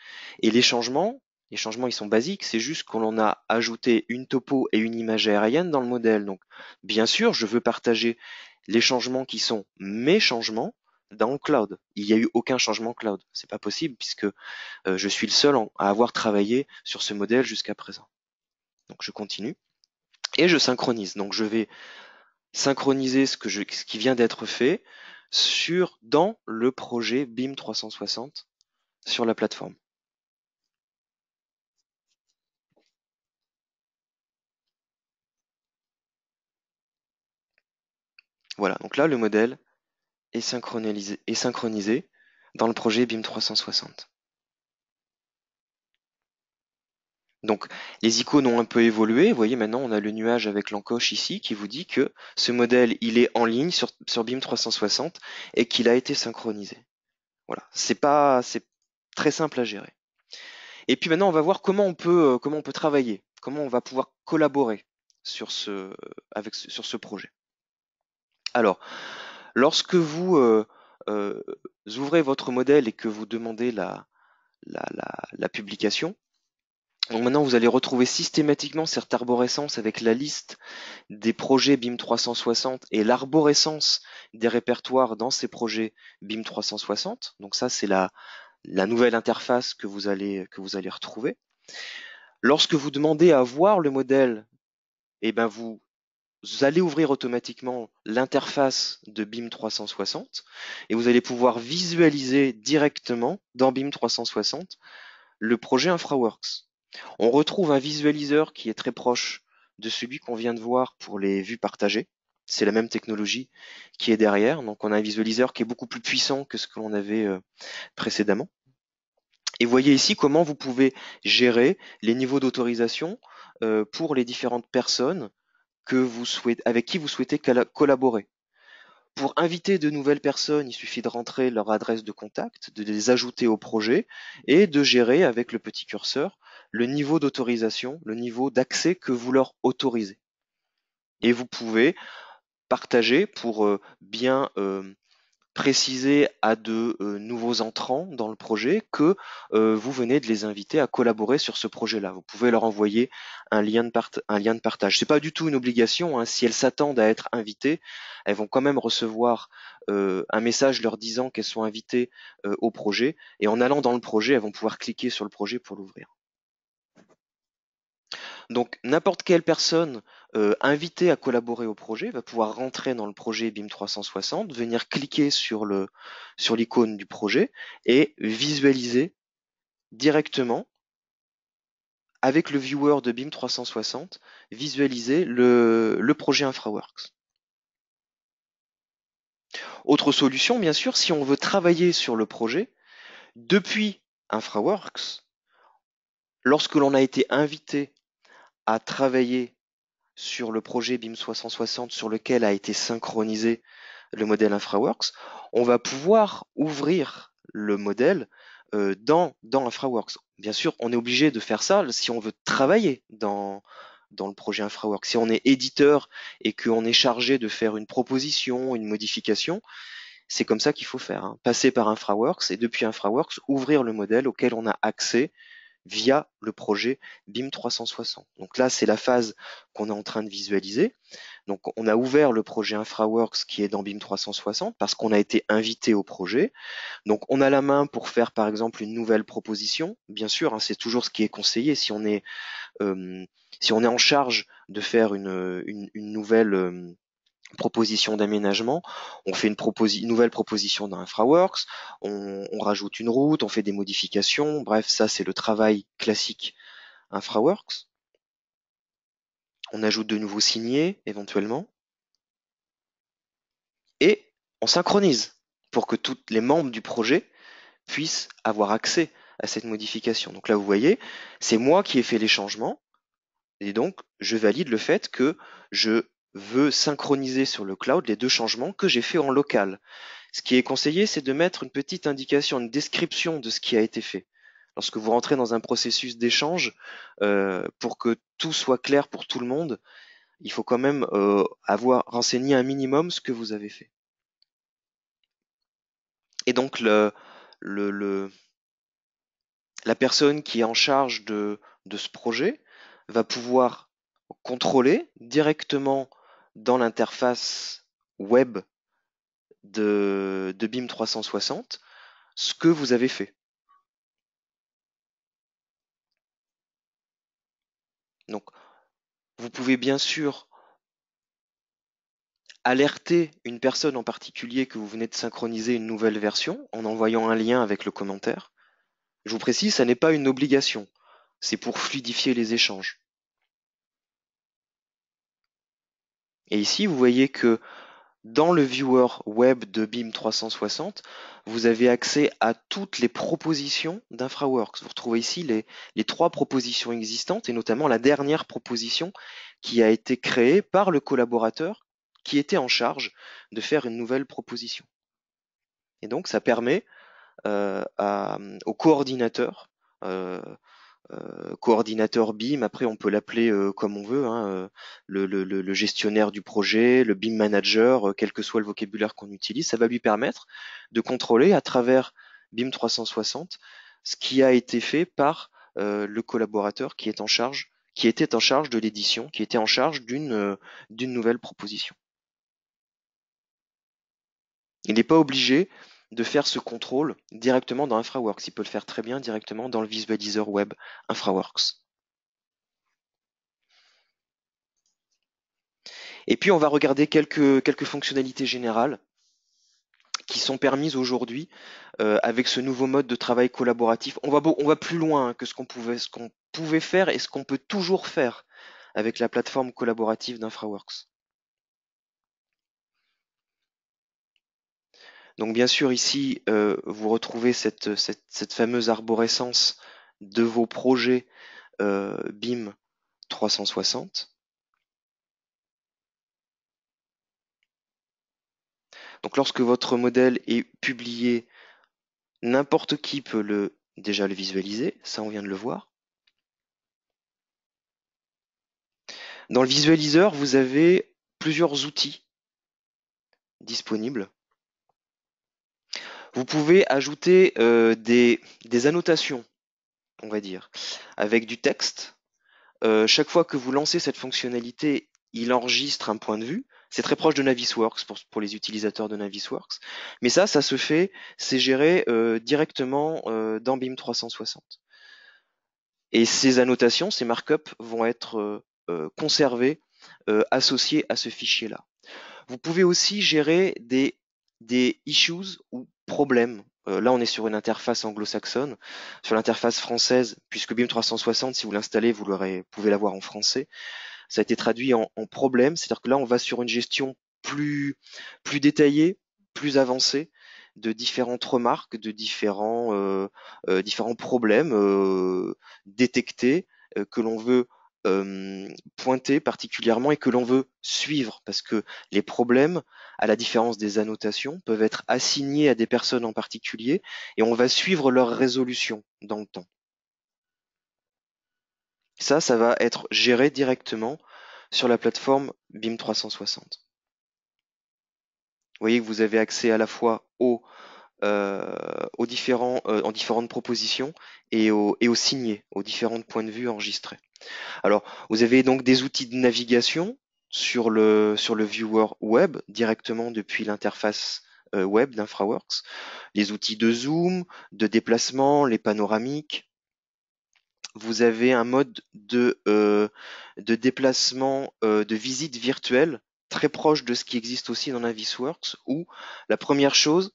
et les changements, ils sont basiques. C'est juste qu'on en a ajouté une topo et une image aérienne dans le modèle. Donc, bien sûr, je veux partager les changements qui sont mes changements dans le cloud. Il n'y a eu aucun changement cloud. C'est pas possible puisque je suis le seul à avoir travaillé sur ce modèle jusqu'à présent. Donc, je continue et je synchronise. Donc, je vais synchroniser ce qui vient d'être fait dans le projet BIM 360 sur la plateforme. Voilà, donc là le modèle est synchronisé dans le projet BIM 360. Donc les icônes ont un peu évolué. Vous voyez maintenant on a le nuage avec l'encoche ici qui vous dit que ce modèle il est en ligne sur BIM 360 et qu'il a été synchronisé. Voilà, c'est très simple à gérer. Et puis maintenant, on va voir comment on peut travailler, comment on va pouvoir collaborer sur sur ce projet. Alors, lorsque vous ouvrez votre modèle et que vous demandez la publication, donc maintenant vous allez retrouver systématiquement cette arborescence avec la liste des projets BIM 360 et l'arborescence des répertoires dans ces projets BIM 360. Donc ça, c'est la nouvelle interface que vous allez retrouver. Lorsque vous demandez à voir le modèle, eh ben vous allez ouvrir automatiquement l'interface de BIM 360 et vous allez pouvoir visualiser directement dans BIM 360 le projet InfraWorks. On retrouve un visualiseur qui est très proche de celui qu'on vient de voir pour les vues partagées. C'est la même technologie qui est derrière. Donc on a un visualiseur qui est beaucoup plus puissant que ce que l'on avait précédemment. Et vous voyez ici comment vous pouvez gérer les niveaux d'autorisation pour les différentes personnes avec qui vous souhaitez collaborer. Pour inviter de nouvelles personnes, il suffit de rentrer leur adresse de contact, de les ajouter au projet et de gérer avec le petit curseur le niveau d'autorisation, le niveau d'accès que vous leur autorisez. Et vous pouvez partager pour bien préciser à de nouveaux entrants dans le projet que vous venez de les inviter à collaborer sur ce projet-là. Vous pouvez leur envoyer un lien de partage. C'est pas du tout une obligation, hein. Si elles s'attendent à être invitées, elles vont quand même recevoir un message leur disant qu'elles sont invitées au projet. Et en allant dans le projet, elles vont pouvoir cliquer sur le projet pour l'ouvrir. Donc n'importe quelle personne invitée à collaborer au projet va pouvoir rentrer dans le projet BIM 360, venir cliquer sur l'icône du projet et visualiser directement avec le viewer de BIM 360, visualiser le projet InfraWorks. Autre solution, bien sûr, si on veut travailler sur le projet depuis InfraWorks, lorsque l'on a été invité à travailler sur le projet BIM 360 sur lequel a été synchronisé le modèle InfraWorks, on va pouvoir ouvrir le modèle dans InfraWorks. Bien sûr, on est obligé de faire ça si on veut travailler dans le projet InfraWorks. Si on est éditeur et qu'on est chargé de faire une proposition, une modification, c'est comme ça qu'il faut faire, hein. Passer par InfraWorks et depuis InfraWorks, ouvrir le modèle auquel on a accès via le projet BIM 360. Donc là, c'est la phase qu'on est en train de visualiser. Donc on a ouvert le projet InfraWorks qui est dans BIM 360 parce qu'on a été invité au projet. Donc on a la main pour faire par exemple une nouvelle proposition. Bien sûr, hein, c'est toujours ce qui est conseillé si on est en charge de faire une nouvelle proposition d'aménagement, on fait une nouvelle proposition dans InfraWorks, on rajoute une route, on fait des modifications, bref, ça c'est le travail classique InfraWorks. On ajoute de nouveaux signés éventuellement et on synchronise pour que tous les membres du projet puissent avoir accès à cette modification. Donc là, vous voyez, c'est moi qui ai fait les changements et donc je valide le fait que je veux synchroniser sur le cloud les deux changements que j'ai fait en local. Ce qui est conseillé, c'est de mettre une petite indication, une description de ce qui a été fait. Lorsque vous rentrez dans un processus d'échange, pour que tout soit clair pour tout le monde, il faut quand même avoir renseigné un minimum ce que vous avez fait. Et donc la personne qui est en charge de ce projet va pouvoir contrôler directement dans l'interface web de BIM 360 ce que vous avez fait. Donc, vous pouvez bien sûr alerter une personne en particulier que vous venez de synchroniser une nouvelle version en envoyant un lien avec le commentaire. Je vous précise, ça n'est pas une obligation. C'est pour fluidifier les échanges. Et ici, vous voyez que dans le viewer web de BIM 360, vous avez accès à toutes les propositions d'InfraWorks. Vous retrouvez ici les 3 propositions existantes et notamment la dernière proposition qui a été créée par le collaborateur qui était en charge de faire une nouvelle proposition. Et donc, ça permet au coordinateur, coordinateur BIM, après on peut l'appeler comme on veut, hein, le gestionnaire du projet, le BIM manager, quel que soit le vocabulaire qu'on utilise, ça va lui permettre de contrôler à travers BIM 360 ce qui a été fait par le collaborateur qui était en charge de l'édition, qui était en charge d'une nouvelle proposition. Il n'est pas obligé de faire ce contrôle directement dans InfraWorks. Il peut le faire très bien directement dans le visualiseur web InfraWorks. Et puis on va regarder quelques fonctionnalités générales qui sont permises aujourd'hui avec ce nouveau mode de travail collaboratif. On va plus loin que ce qu'on pouvait faire et ce qu'on peut toujours faire avec la plateforme collaborative d'InfraWorks. Donc bien sûr ici, vous retrouvez cette fameuse arborescence de vos projets BIM 360. Donc lorsque votre modèle est publié, n'importe qui peut déjà le visualiser, ça on vient de le voir. Dans le visualiseur, vous avez plusieurs outils disponibles. Vous pouvez ajouter des annotations, on va dire, avec du texte. Chaque fois que vous lancez cette fonctionnalité, il enregistre un point de vue. C'est très proche de Navisworks pour les utilisateurs de Navisworks. Mais ça se fait, c'est géré directement dans BIM 360. Et ces annotations, ces markups vont être conservés, associés à ce fichier-là. Vous pouvez aussi gérer des issues ou problèmes. Là, on est sur une interface anglo-saxonne. Sur l'interface française, puisque BIM 360, si vous l'installez, vous pouvez l'avoir en français. Ça a été traduit en problème, c'est-à-dire que là, on va sur une gestion plus détaillée, plus avancée de différentes remarques, de différents problèmes détectés que l'on veut pointer particulièrement et que l'on veut suivre, parce que les problèmes, à la différence des annotations, peuvent être assignés à des personnes en particulier et on va suivre leur résolution dans le temps. Ça va être géré directement sur la plateforme BIM 360. Vous voyez que vous avez accès à la fois aux différentes propositions et aux signés, aux différents points de vue enregistrés. Alors, vous avez donc des outils de navigation sur le viewer web directement depuis l'interface web d'InfraWorks, les outils de zoom, de déplacement, les panoramiques. Vous avez un mode de déplacement, de visite virtuelle très proche de ce qui existe aussi dans Navisworks, où la première chose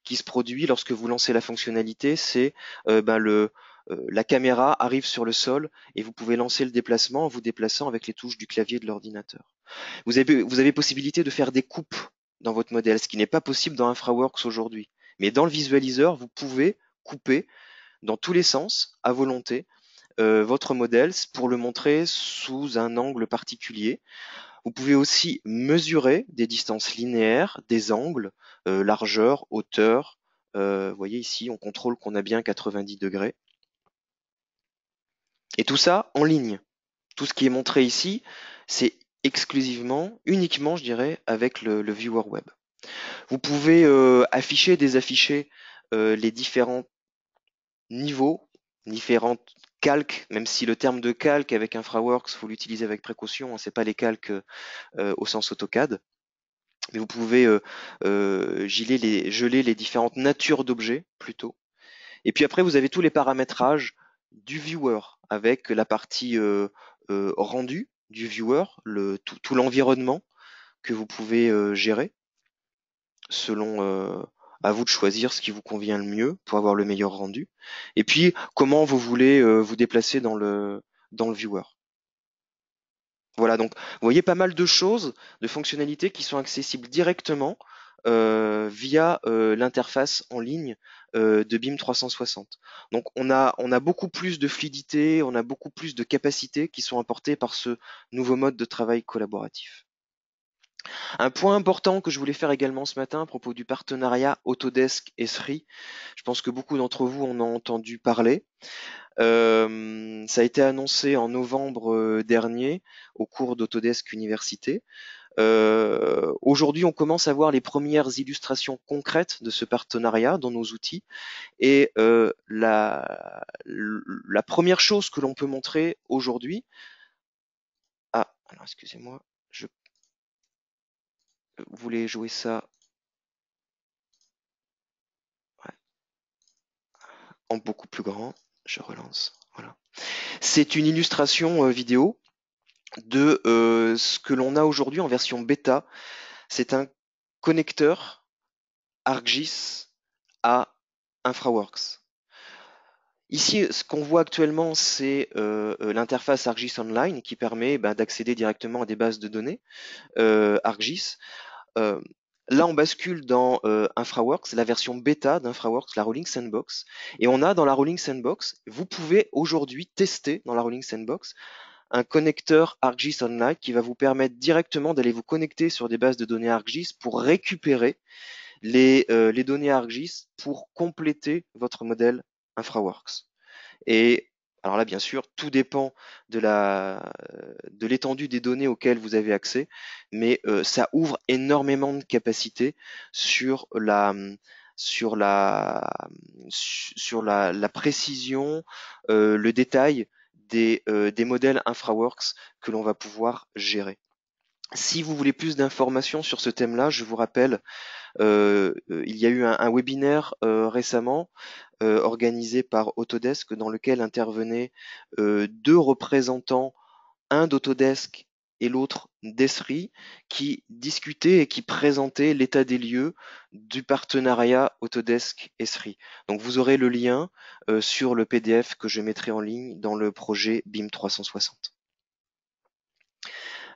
qui se produit lorsque vous lancez la fonctionnalité, c'est la caméra arrive sur le sol et vous pouvez lancer le déplacement en vous déplaçant avec les touches du clavier de l'ordinateur. Vous avez possibilité de faire des coupes dans votre modèle, ce qui n'est pas possible dans InfraWorks aujourd'hui. Mais dans le visualiseur, vous pouvez couper dans tous les sens, à volonté, votre modèle pour le montrer sous un angle particulier. Vous pouvez aussi mesurer des distances linéaires, des angles, largeur, hauteur. Vous voyez ici, on contrôle qu'on a bien 90 degrés. Et tout ça en ligne. Tout ce qui est montré ici, c'est uniquement, je dirais, avec le viewer web. Vous pouvez afficher, désafficher les différents niveaux, différentes calques, même si le terme de calque avec InfraWorks, faut l'utiliser avec précaution, hein, c'est pas les calques au sens AutoCAD, mais vous pouvez geler les différentes natures d'objets plutôt. Et puis après, vous avez tous les paramétrages du viewer avec la partie rendu du viewer, tout l'environnement que vous pouvez gérer selon à vous de choisir ce qui vous convient le mieux pour avoir le meilleur rendu. Et puis comment vous voulez vous déplacer dans le viewer. Voilà, donc vous voyez pas mal de choses, de fonctionnalités qui sont accessibles directement via l'interface en ligne de BIM 360. Donc on a beaucoup plus de fluidité, on a beaucoup plus de capacités qui sont apportées par ce nouveau mode de travail collaboratif. Un point important que je voulais faire également ce matin à propos du partenariat Autodesk Esri, je pense que beaucoup d'entre vous en ont entendu parler. Ça a été annoncé en novembre dernier au cours d'Autodesk Université. Aujourd'hui, on commence à voir les premières illustrations concrètes de ce partenariat dans nos outils. Et la première chose que l'on peut montrer aujourd'hui, alors excusez-moi, je voulais jouer ça ouais, en beaucoup plus grand. Je relance. Voilà. C'est une illustration vidéo de ce que l'on a aujourd'hui en version bêta. C'est un connecteur ArcGIS à InfraWorks. Ici, ce qu'on voit actuellement, c'est l'interface ArcGIS Online qui permet d'accéder directement à des bases de données ArcGIS. Euh, Là, on bascule dans InfraWorks, la version bêta d'InfraWorks, la Rolling Sandbox. Et on a dans la Rolling Sandbox, vous pouvez aujourd'hui tester dans la Rolling Sandbox un connecteur ArcGIS Online qui va vous permettre directement d'aller vous connecter sur des bases de données ArcGIS pour récupérer les données ArcGIS pour compléter votre modèle InfraWorks. Et alors là, bien sûr, tout dépend de l'étendue des données auxquelles vous avez accès, mais ça ouvre énormément de capacités sur la précision, le détail des modèles InfraWorks que l'on va pouvoir gérer. Si vous voulez plus d'informations sur ce thème-là, je vous rappelle, il y a eu un webinaire récemment organisé par Autodesk dans lequel intervenaient deux représentants, un d'Autodesk et l'autre d'Esri, qui discutaient et qui présentaient l'état des lieux du partenariat Autodesk-Esri. Donc vous aurez le lien sur le PDF que je mettrai en ligne dans le projet BIM 360.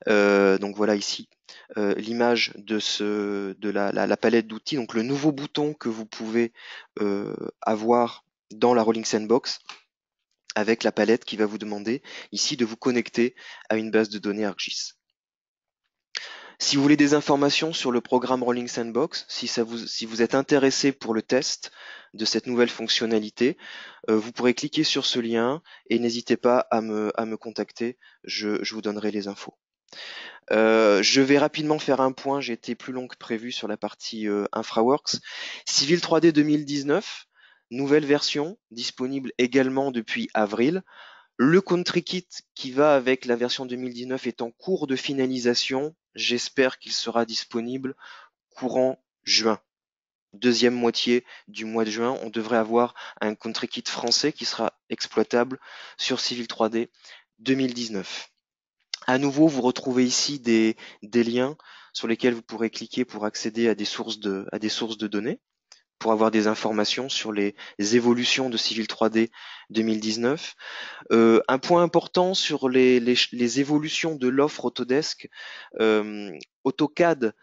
Donc voilà ici l'image de la palette d'outils, donc le nouveau bouton que vous pouvez avoir dans la Rolling Sandbox avec la palette qui va vous demander ici de vous connecter à une base de données ArcGIS. Si vous voulez des informations sur le programme Rolling Sandbox, si vous êtes intéressé pour le test de cette nouvelle fonctionnalité, vous pourrez cliquer sur ce lien et n'hésitez pas à me contacter, je vous donnerai les infos. Je vais rapidement faire un point, j'ai été plus long que prévu sur la partie InfraWorks. Civil 3D 2019, nouvelle version, disponible également depuis avril. Le Country Kit qui va avec la version 2019 est en cours de finalisation. J'espère qu'il sera disponible courant juin. Deuxième moitié du mois de juin, on devrait avoir un Country Kit français qui sera exploitable sur Civil 3D 2019. À nouveau, vous retrouvez ici des liens sur lesquels vous pourrez cliquer pour accéder à des sources de données, pour avoir des informations sur les évolutions de Civil 3D 2019. Un point important sur les évolutions de l'offre Autodesk, AutoCAD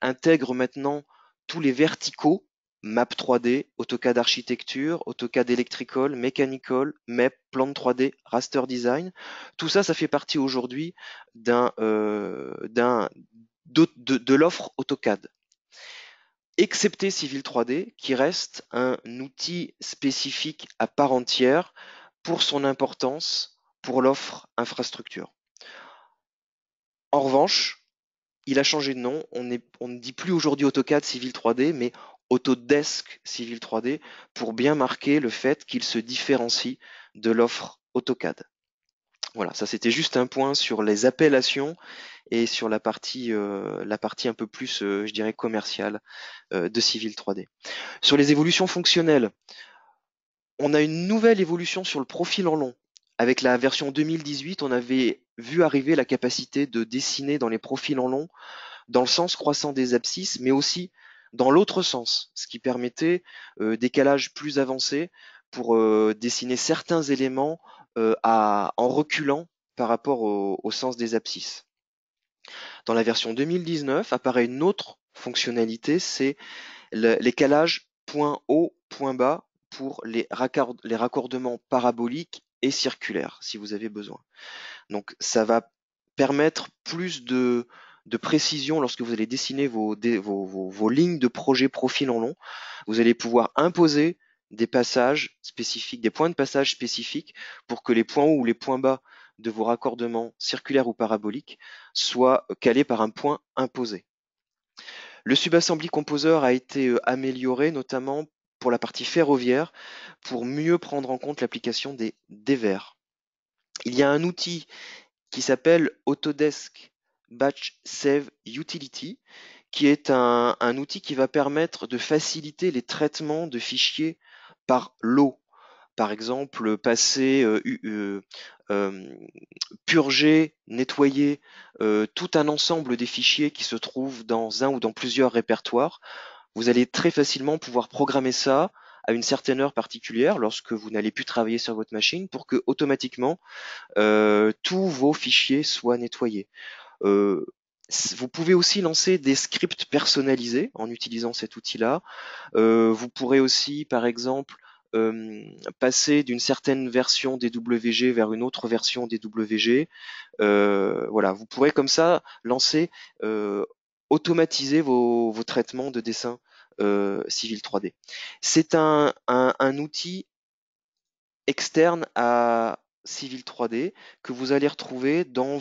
intègre maintenant tous les verticaux, Map 3D, AutoCAD Architecture, AutoCAD Electrical, Mechanical, MEP, Plan 3D, Raster Design. Tout ça, ça fait partie aujourd'hui de l'offre AutoCAD, excepté Civil 3D, qui reste un outil spécifique à part entière pour son importance pour l'offre infrastructure. En revanche, il a changé de nom. On ne dit plus aujourd'hui AutoCAD Civil 3D, mais Autodesk Civil 3D pour bien marquer le fait qu'il se différencie de l'offre AutoCAD. Voilà, ça c'était juste un point sur les appellations et sur la partie un peu plus, je dirais, commerciale de Civil 3D. Sur les évolutions fonctionnelles, on a une nouvelle évolution sur le profil en long. Avec la version 2018, on avait vu arriver la capacité de dessiner dans les profils en long dans le sens croissant des abscisses, mais aussi dans l'autre sens, ce qui permettait des calages plus avancés pour dessiner certains éléments en reculant par rapport au sens des abscisses. Dans la version 2019 apparaît une autre fonctionnalité, c'est les calages point haut, point bas pour les raccordements paraboliques et circulaires, si vous avez besoin. Donc ça va permettre plus de précision lorsque vous allez dessiner vos lignes de projet profil en long. Vous allez pouvoir imposer des passages spécifiques, des points de passage spécifiques pour que les points hauts ou les points bas de vos raccordements circulaires ou paraboliques soient calés par un point imposé. Le Subassembly Composer a été amélioré notamment pour la partie ferroviaire pour mieux prendre en compte l'application des dévers. Il y a un outil qui s'appelle Autodesk Batch Save Utility, qui est un outil qui va permettre de faciliter les traitements de fichiers par lot. Par exemple, purger, nettoyer tout un ensemble des fichiers qui se trouvent dans un ou dans plusieurs répertoires. Vous allez très facilement pouvoir programmer ça à une certaine heure particulière lorsque vous n'allez plus travailler sur votre machine pour que automatiquement tous vos fichiers soient nettoyés. Vous pouvez aussi lancer des scripts personnalisés en utilisant cet outil-là. Vous pourrez aussi, par exemple, passer d'une certaine version des WG vers une autre version des WG. Voilà, vous pourrez comme ça lancer, automatiser vos traitements de dessin Civil 3D. C'est un outil externe à Civil 3D que vous allez retrouver dans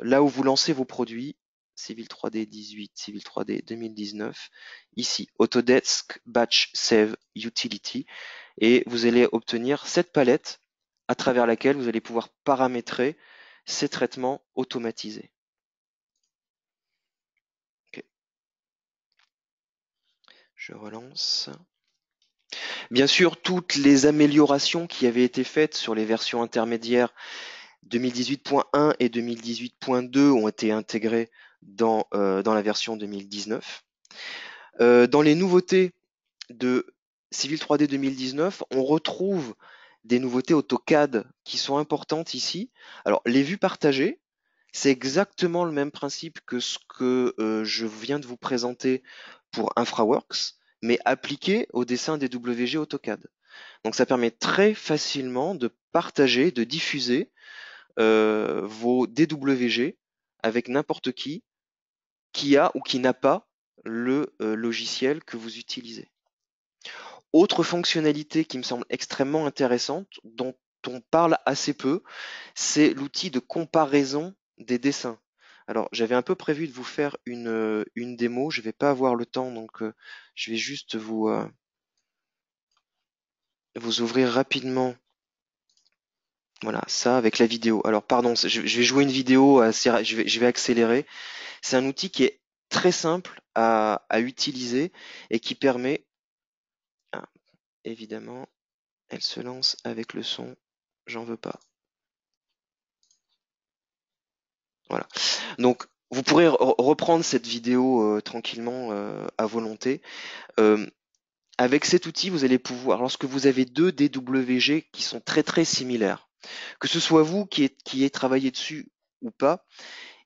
là où vous lancez vos produits Civil 3D 18, Civil 3D 2019, ici Autodesk Batch Save Utility, et vous allez obtenir cette palette à travers laquelle vous allez pouvoir paramétrer ces traitements automatisés. Ok. Je relance. Bien sûr, toutes les améliorations qui avaient été faites sur les versions intermédiaires 2018.1 et 2018.2 ont été intégrées dans la version 2019. Dans les nouveautés de Civil 3D 2019, on retrouve des nouveautés AutoCAD qui sont importantes ici. Alors, les vues partagées, c'est exactement le même principe que ce que je viens de vous présenter pour InfraWorks, mais appliqué au dessin des WG AutoCAD. Donc ça permet très facilement de partager, de diffuser vos DWG avec n'importe qui a ou qui n'a pas le logiciel que vous utilisez. Autre fonctionnalité qui me semble extrêmement intéressante, dont on parle assez peu, c'est l'outil de comparaison des dessins. Alors, j'avais un peu prévu de vous faire une démo, je vais pas avoir le temps, donc je vais juste vous ouvrir rapidement. Voilà, ça avec la vidéo. Alors, pardon, je vais jouer une vidéo assez, je vais accélérer. C'est un outil qui est très simple à utiliser et qui permet, ah, évidemment, elle se lance avec le son, j'en veux pas. Voilà. Donc, vous pourrez reprendre cette vidéo tranquillement à volonté. Avec cet outil, vous allez pouvoir, lorsque vous avez deux DWG qui sont très très similaires, que ce soit vous qui ayez travaillé dessus ou pas,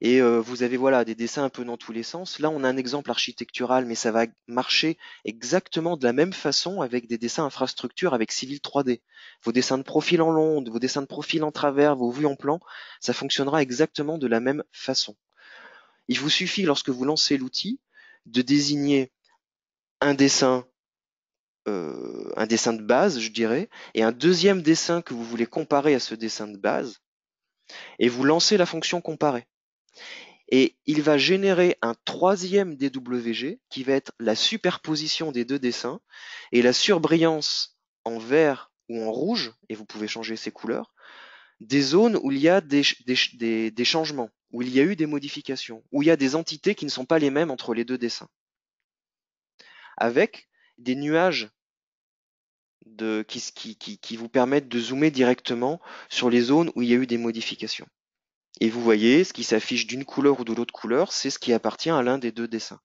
et vous avez voilà des dessins un peu dans tous les sens. Là, on a un exemple architectural, mais ça va marcher exactement de la même façon avec des dessins infrastructure avec Civil 3D. Vos dessins de profil en long, vos dessins de profil en travers, vos vues en plan, ça fonctionnera exactement de la même façon. Il vous suffit, lorsque vous lancez l'outil, de désigner un dessin de base, je dirais, et un deuxième dessin que vous voulez comparer à ce dessin de base, et vous lancez la fonction comparer. Et il va générer un troisième DWG qui va être la superposition des deux dessins et la surbrillance en vert ou en rouge, et vous pouvez changer ces couleurs, des zones où il y a des changements, où il y a eu des modifications, où il y a des entités qui ne sont pas les mêmes entre les deux dessins. Avec des nuages qui vous permettent de zoomer directement sur les zones où il y a eu des modifications. Et vous voyez, ce qui s'affiche d'une couleur ou de l'autre couleur, c'est ce qui appartient à l'un des deux dessins.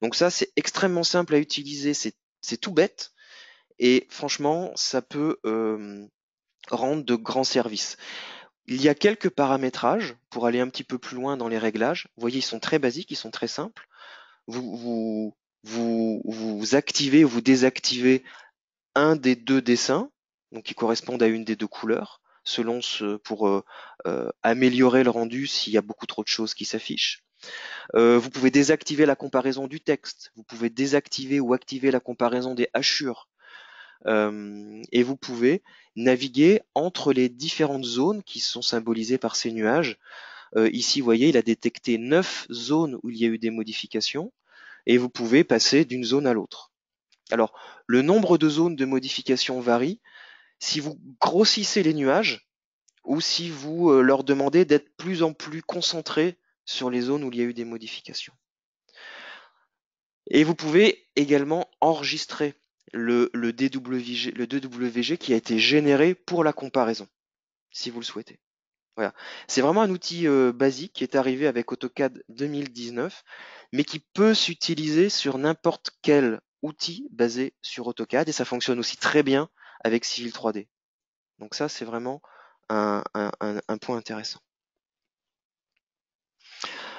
Donc ça, c'est extrêmement simple à utiliser, c'est tout bête, et franchement, ça peut rendre de grands services. Il y a quelques paramétrages pour aller un petit peu plus loin dans les réglages. Vous voyez, ils sont très basiques, ils sont très simples. Vous activez ou vous désactivez un des deux dessins, donc qui correspondent à une des deux couleurs, selon pour améliorer le rendu s'il y a beaucoup trop de choses qui s'affichent. Vous pouvez désactiver la comparaison du texte, vous pouvez désactiver ou activer la comparaison des hachures, et vous pouvez naviguer entre les différentes zones qui sont symbolisées par ces nuages. Ici, vous voyez, il a détecté 9 zones où il y a eu des modifications, et vous pouvez passer d'une zone à l'autre. Alors, le nombre de zones de modification varie si vous grossissez les nuages ou si vous leur demandez d'être plus en plus concentrés sur les zones où il y a eu des modifications. Et vous pouvez également enregistrer le DWG qui a été généré pour la comparaison, si vous le souhaitez. Voilà. C'est vraiment un outil basique qui est arrivé avec AutoCAD 2019, mais qui peut s'utiliser sur n'importe quel outil basé sur AutoCAD et ça fonctionne aussi très bien avec Civil 3D. Donc ça, c'est vraiment un point intéressant.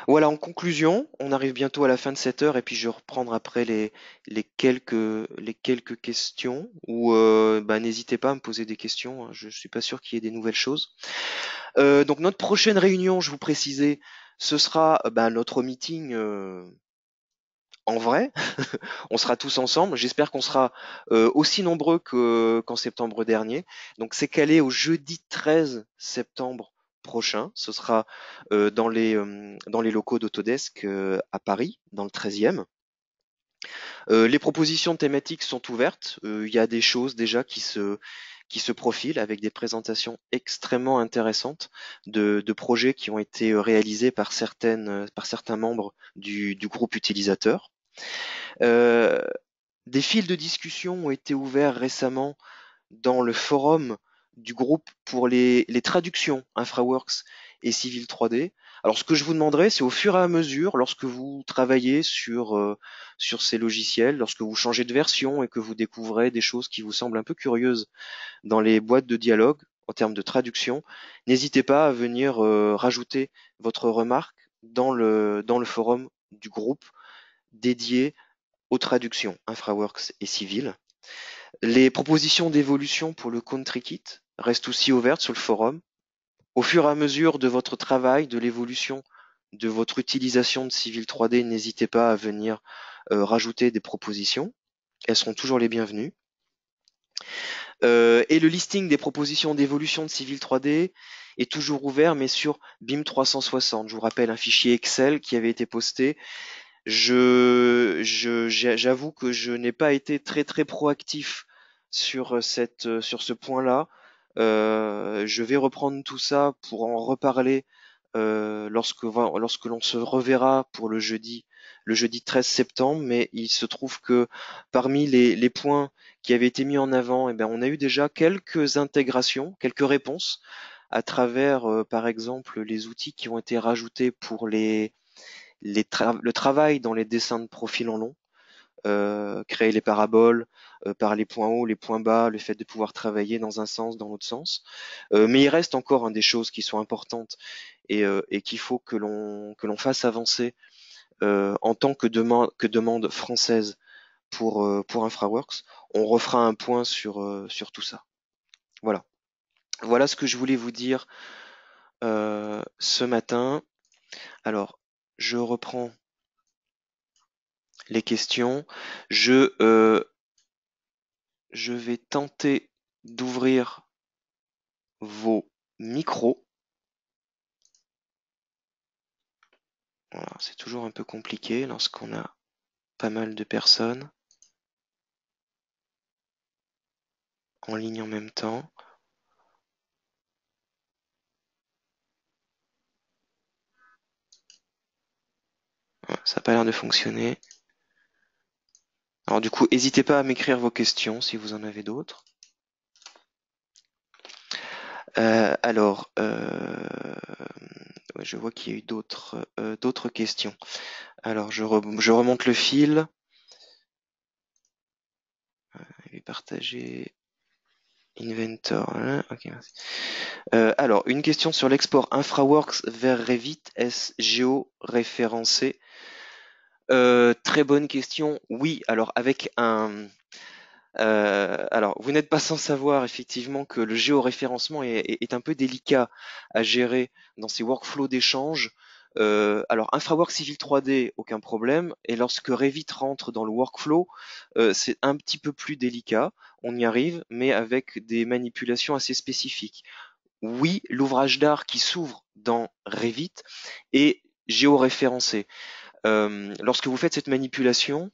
Voilà, en conclusion, on arrive bientôt à la fin de cette heure et puis je vais reprendre après les quelques questions ou bah, n'hésitez pas à me poser des questions, hein, je suis pas sûr qu'il y ait des nouvelles choses. Donc notre prochaine réunion, je vous précisais, ce sera bah, notre meeting en vrai. On sera tous ensemble. J'espère qu'on sera aussi nombreux qu'en septembre dernier. Donc c'est calé au jeudi 13 septembre prochain. Ce sera dans les locaux d'Autodesk à Paris, dans le 13e. Les propositions thématiques sont ouvertes. Il y a des choses déjà qui se profilent avec des présentations extrêmement intéressantes de projets qui ont été réalisés par certains membres du groupe utilisateur. Euh, des fils de discussion ont été ouverts récemment dans le forum du groupe pour les traductions InfraWorks et Civil 3D. Alors, ce que je vous demanderai, c'est au fur et à mesure, lorsque vous travaillez sur ces logiciels, lorsque vous changez de version et que vous découvrez des choses qui vous semblent un peu curieuses dans les boîtes de dialogue en termes de traduction, n'hésitez pas à venir rajouter votre remarque dans le forum du groupe dédié aux traductions InfraWorks et Civil. Les propositions d'évolution pour le Country Kit restent aussi ouvertes sur le forum. Au fur et à mesure de votre travail, de l'évolution de votre utilisation de Civil 3D, n'hésitez pas à venir rajouter des propositions. Elles seront toujours les bienvenues. Et le listing des propositions d'évolution de Civil 3D est toujours ouvert, mais sur BIM 360. Je vous rappelle un fichier Excel qui avait été posté. J'avoue que je n'ai pas été très très proactif sur ce point-là. Je vais reprendre tout ça pour en reparler lorsque l'on se reverra pour le jeudi 13 septembre. Mais il se trouve que parmi les points qui avaient été mis en avant, eh ben, on a eu déjà quelques intégrations, quelques réponses à travers, par exemple, les outils qui ont été rajoutés pour le travail dans les dessins de profil en long, créer les paraboles par les points hauts, les points bas, le fait de pouvoir travailler dans un sens, dans l'autre sens. Mais il reste encore des choses qui sont importantes et qu'il faut que l'on fasse avancer en tant que demande française pour InfraWorks. On refera un point sur tout ça. Voilà. Voilà ce que je voulais vous dire ce matin. Alors, je reprends les questions. Je vais tenter d'ouvrir vos micros. Voilà, c'est toujours un peu compliqué lorsqu'on a pas mal de personnes en ligne en même temps. Voilà, ça n'a pas l'air de fonctionner. Alors du coup, n'hésitez pas à m'écrire vos questions si vous en avez d'autres. Alors, ouais, je vois qu'il y a eu d'autres questions. Alors, je remonte le fil. Partager Inventor. Hein, ok, merci. Alors, une question sur l'export InfraWorks vers Revit. Est-ce géoréférencé? Très bonne question. Oui, alors alors, vous n'êtes pas sans savoir effectivement que le géoréférencement est un peu délicat à gérer dans ces workflows d'échange. Alors, InfraWorks Civil 3D, aucun problème. Et lorsque Revit rentre dans le workflow, c'est un petit peu plus délicat. On y arrive, mais avec des manipulations assez spécifiques. Oui, l'ouvrage d'art qui s'ouvre dans Revit est géoréférencé. Lorsque vous faites cette manipulation,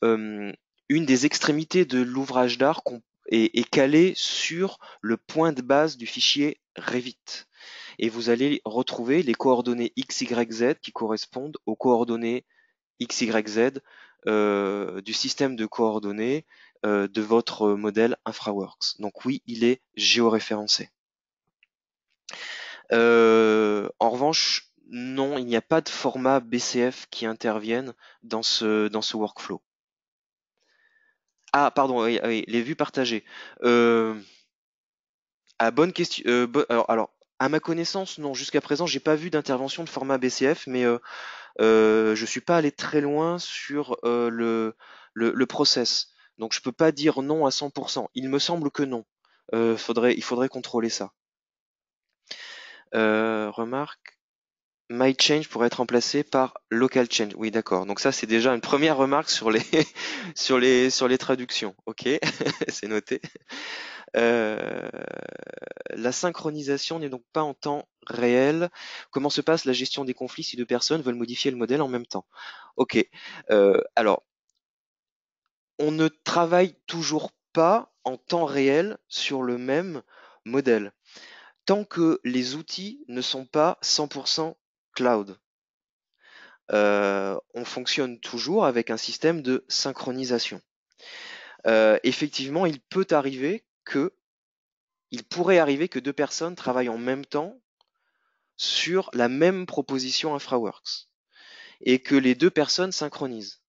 une des extrémités de l'ouvrage d'art est calée sur le point de base du fichier Revit. Et vous allez retrouver les coordonnées X, Y, Z qui correspondent aux coordonnées X, Y, Z du système de coordonnées de votre modèle InfraWorks. Donc oui, il est géoréférencé. En revanche, non, il n'y a pas de format BCF qui intervienne dans ce workflow. Ah, pardon, oui, oui, les vues partagées. Euh, bonne question. Alors, à ma connaissance, non. Jusqu'à présent, j'ai pas vu d'intervention de format BCF, mais je suis pas allé très loin sur le process. Donc, je peux pas dire non à 100%. Il me semble que non. Il faudrait contrôler ça. Remarque. My change pourrait être remplacé par local change. Oui, d'accord. Donc ça, c'est déjà une première remarque sur les sur les traductions. Ok, c'est noté. Euh, la synchronisation n'est donc pas en temps réel. Comment se passe la gestion des conflits si deux personnes veulent modifier le modèle en même temps? Ok. Alors, on ne travaille toujours pas en temps réel sur le même modèle tant que les outils ne sont pas 100% cloud. On fonctionne toujours avec un système de synchronisation. Effectivement, il pourrait arriver que deux personnes travaillent en même temps sur la même proposition InfraWorks et que les deux personnes synchronisent.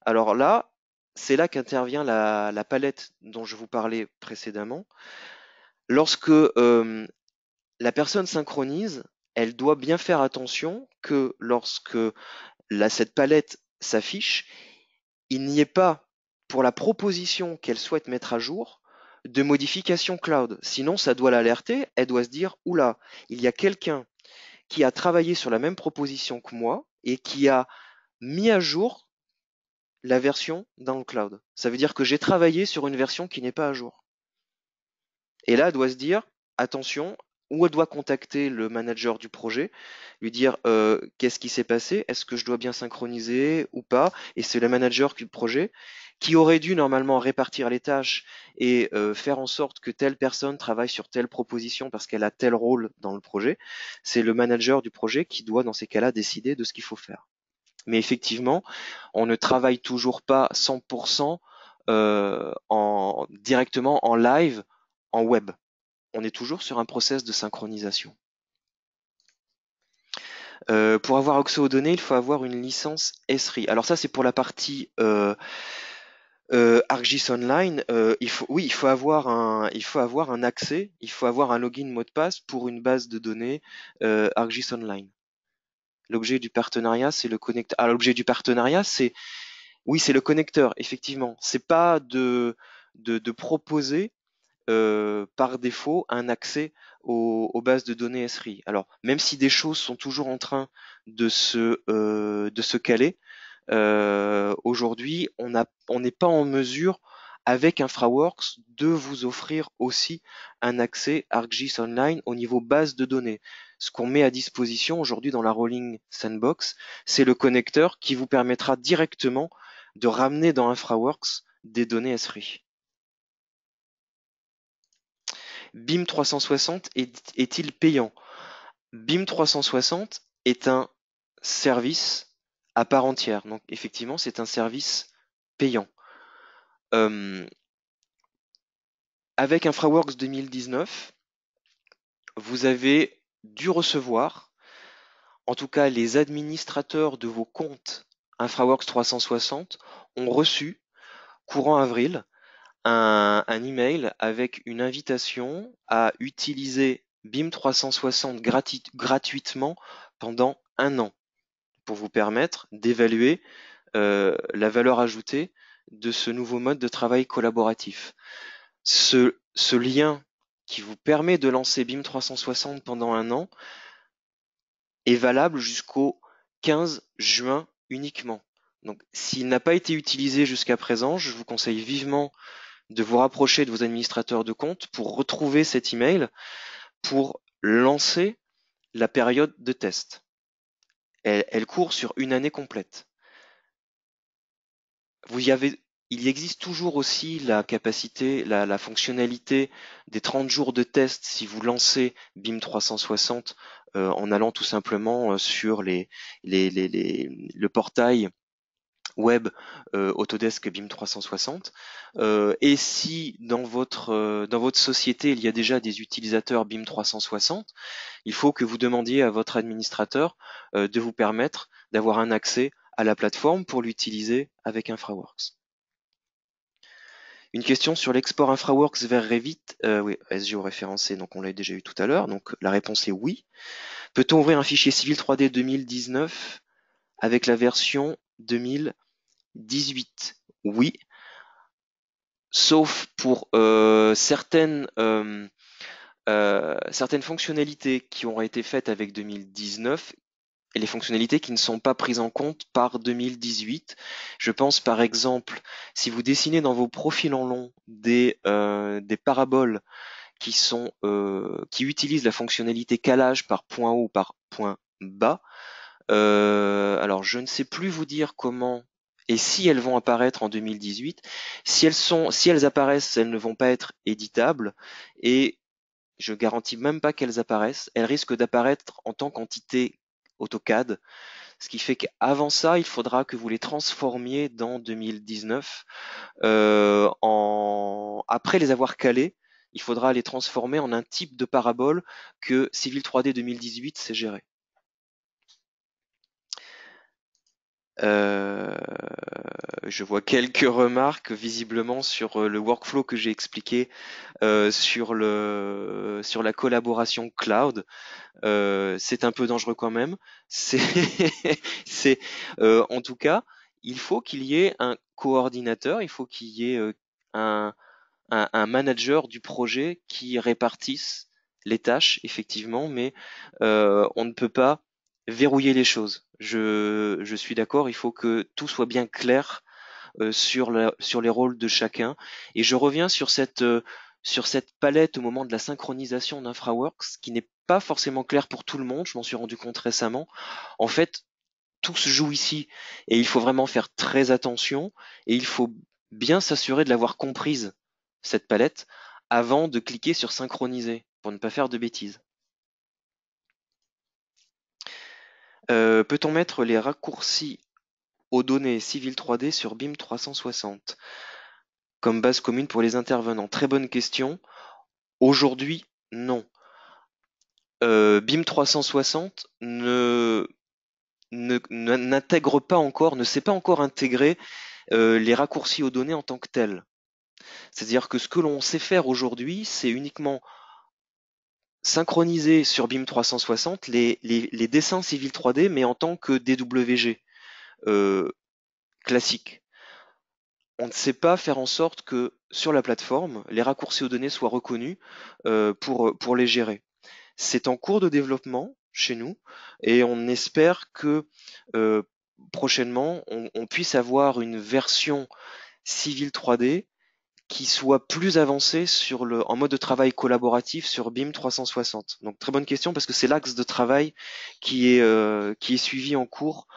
Alors là, c'est là qu'intervient la palette dont je vous parlais précédemment. Lorsque la personne synchronise, elle doit bien faire attention que lorsque cette palette s'affiche, il n'y ait pas, pour la proposition qu'elle souhaite mettre à jour, de modification cloud. Sinon, ça doit l'alerter, elle doit se dire, oula, il y a quelqu'un qui a travaillé sur la même proposition que moi et qui a mis à jour la version dans le cloud. Ça veut dire que j'ai travaillé sur une version qui n'est pas à jour. Et là, elle doit se dire, attention, ou elle doit contacter le manager du projet, lui dire qu'est-ce qui s'est passé, est-ce que je dois bien synchroniser ou pas, et c'est le manager du projet qui aurait dû normalement répartir les tâches et faire en sorte que telle personne travaille sur telle proposition parce qu'elle a tel rôle dans le projet. C'est le manager du projet qui doit dans ces cas-là décider de ce qu'il faut faire. Mais effectivement, on ne travaille toujours pas 100% directement en live, en web. On est toujours sur un process de synchronisation. Pour avoir accès aux données, il faut avoir une licence Esri. Alors ça, c'est pour la partie ArcGIS Online. Oui, il faut avoir un accès, il faut avoir un login mot de passe pour une base de données ArcGIS Online. L'objet du partenariat, c'est le connecteur. Ah, l'objet du partenariat, oui, c'est le connecteur, effectivement. C'est pas de proposer par défaut un accès aux bases de données SRI. Alors, même si des choses sont toujours en train de se caler, aujourd'hui, on n'est pas en mesure, avec InfraWorks, de vous offrir aussi un accès ArcGIS Online au niveau base de données. Ce qu'on met à disposition aujourd'hui dans la Rolling Sandbox, c'est le connecteur qui vous permettra directement de ramener dans InfraWorks des données SRI. BIM 360 est-il payant? BIM 360 est un service à part entière. Donc effectivement, c'est un service payant. Avec InfraWorks 2019, vous avez dû recevoir, en tout cas les administrateurs de vos comptes InfraWorks 360 ont reçu, courant avril, un email avec une invitation à utiliser BIM 360 gratuitement pendant un an pour vous permettre d'évaluer la valeur ajoutée de ce nouveau mode de travail collaboratif. Ce lien qui vous permet de lancer BIM 360 pendant un an est valable jusqu'au 15 juin uniquement. Donc, s'il n'a pas été utilisé jusqu'à présent, je vous conseille vivement de vous rapprocher de vos administrateurs de compte pour retrouver cet email pour lancer la période de test. Elle court sur une année complète. Il existe toujours aussi la capacité, la fonctionnalité des 30 jours de test si vous lancez BIM 360 en allant tout simplement sur le portail web Autodesk BIM 360. Et si dans votre société il y a déjà des utilisateurs BIM 360, il faut que vous demandiez à votre administrateur de vous permettre d'avoir un accès à la plateforme pour l'utiliser avec InfraWorks. Une question sur l'export InfraWorks vers Revit. Oui, SGO-référencé, donc on l'a déjà eu tout à l'heure. Donc la réponse est oui. Peut-on ouvrir un fichier Civil 3D 2019 avec la version 2018? Oui, sauf pour certaines fonctionnalités qui auraient été faites avec 2019 et les fonctionnalités qui ne sont pas prises en compte par 2018. Je pense par exemple, si vous dessinez dans vos profils en long des paraboles qui utilisent la fonctionnalité calage par point haut ou par point bas, alors je ne sais plus vous dire comment et si elles vont apparaître en 2018. Si elles apparaissent, elles ne vont pas être éditables et je garantis même pas qu'elles apparaissent. Elles risquent d'apparaître en tant qu'entité AutoCAD, ce qui fait qu'avant ça, il faudra que vous les transformiez dans 2019. Après les avoir calées, il faudra les transformer en un type de parabole que Civil 3D 2018 sait gérer. Euh, je vois quelques remarques visiblement sur le workflow que j'ai expliqué sur la collaboration cloud. C'est un peu dangereux quand même. C'est, c'est, en tout cas, il faut qu'il y ait un coordinateur, il faut qu'il y ait un, un manager du projet qui répartisse les tâches, effectivement, mais on ne peut pas verrouiller les choses. Je suis d'accord, il faut que tout soit bien clair sur les rôles de chacun. Et je reviens sur cette palette au moment de la synchronisation d'InfraWorks, qui n'est pas forcément claire pour tout le monde, je m'en suis rendu compte récemment. En fait, tout se joue ici et il faut vraiment faire très attention et il faut bien s'assurer de l'avoir comprise, cette palette, avant de cliquer sur synchroniser pour ne pas faire de bêtises. Peut-on mettre les raccourcis aux données Civil 3D sur BIM 360 comme base commune pour les intervenants? Très bonne question. Aujourd'hui, non. BIM 360 n'intègre pas encore, ne sait pas encore intégrer les raccourcis aux données en tant que tels. C'est-à-dire que ce que l'on sait faire aujourd'hui, c'est uniquement synchroniser sur BIM 360 les dessins civils 3D, mais en tant que DWG euh, classique. On ne sait pas faire en sorte que sur la plateforme, les raccourcis aux données soient reconnus pour les gérer. C'est en cours de développement chez nous et on espère que euh, prochainement on puisse avoir une version civile 3D qui soit plus avancée en mode de travail collaboratif sur BIM 360. Donc très bonne question parce que c'est l'axe de travail qui est suivi en cours,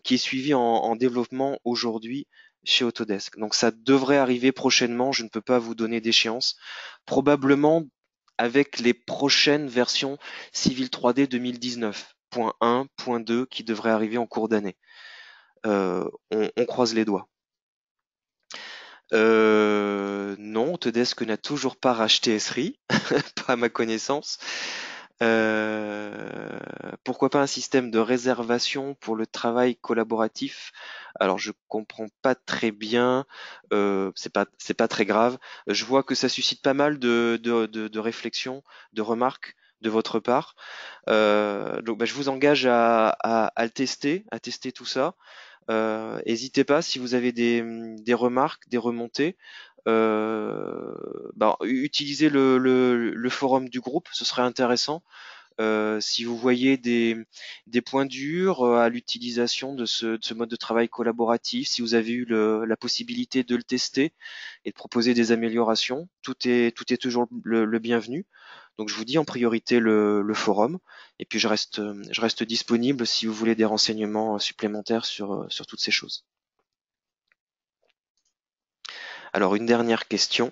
qui est suivi en développement aujourd'hui chez Autodesk. Donc ça devrait arriver prochainement, je ne peux pas vous donner d'échéance. Probablement avec les prochaines versions Civil 3D 2019, point 1, point 2, qui devraient arriver en cours d'année. On croise les doigts. Non, Autodesk n'a toujours pas racheté Esri, pas à ma connaissance. Pourquoi pas un système de réservation pour le travail collaboratif? Alors je comprends pas très bien, c'est pas très grave. Je vois que ça suscite pas mal de réflexions, de remarques de votre part. Donc bah, je vous engage à le tester, à tester tout ça. N'hésitez pas si vous avez des remarques, des remontées. Utilisez le forum du groupe, ce serait intéressant. Si vous voyez des points durs à l'utilisation de ce mode de travail collaboratif, si vous avez eu la possibilité de le tester et de proposer des améliorations, tout est toujours le bienvenu. Donc je vous dis en priorité le forum et puis je reste disponible si vous voulez des renseignements supplémentaires sur toutes ces choses. Alors une dernière question.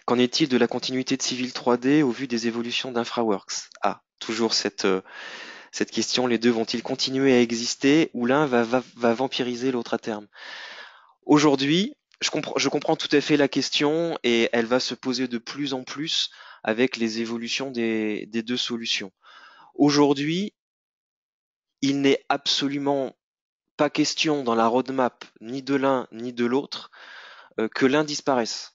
Qu'en est-il de la continuité de Civil 3D au vu des évolutions d'InfraWorks? Ah, toujours cette question, les deux vont-ils continuer à exister ou l'un va vampiriser l'autre à terme? Aujourd'hui, je comprends tout à fait la question et elle va se poser de plus en plus avec les évolutions des deux solutions. Aujourd'hui, il n'est absolument pas question dans la roadmap ni de l'un ni de l'autre que l'un disparaisse.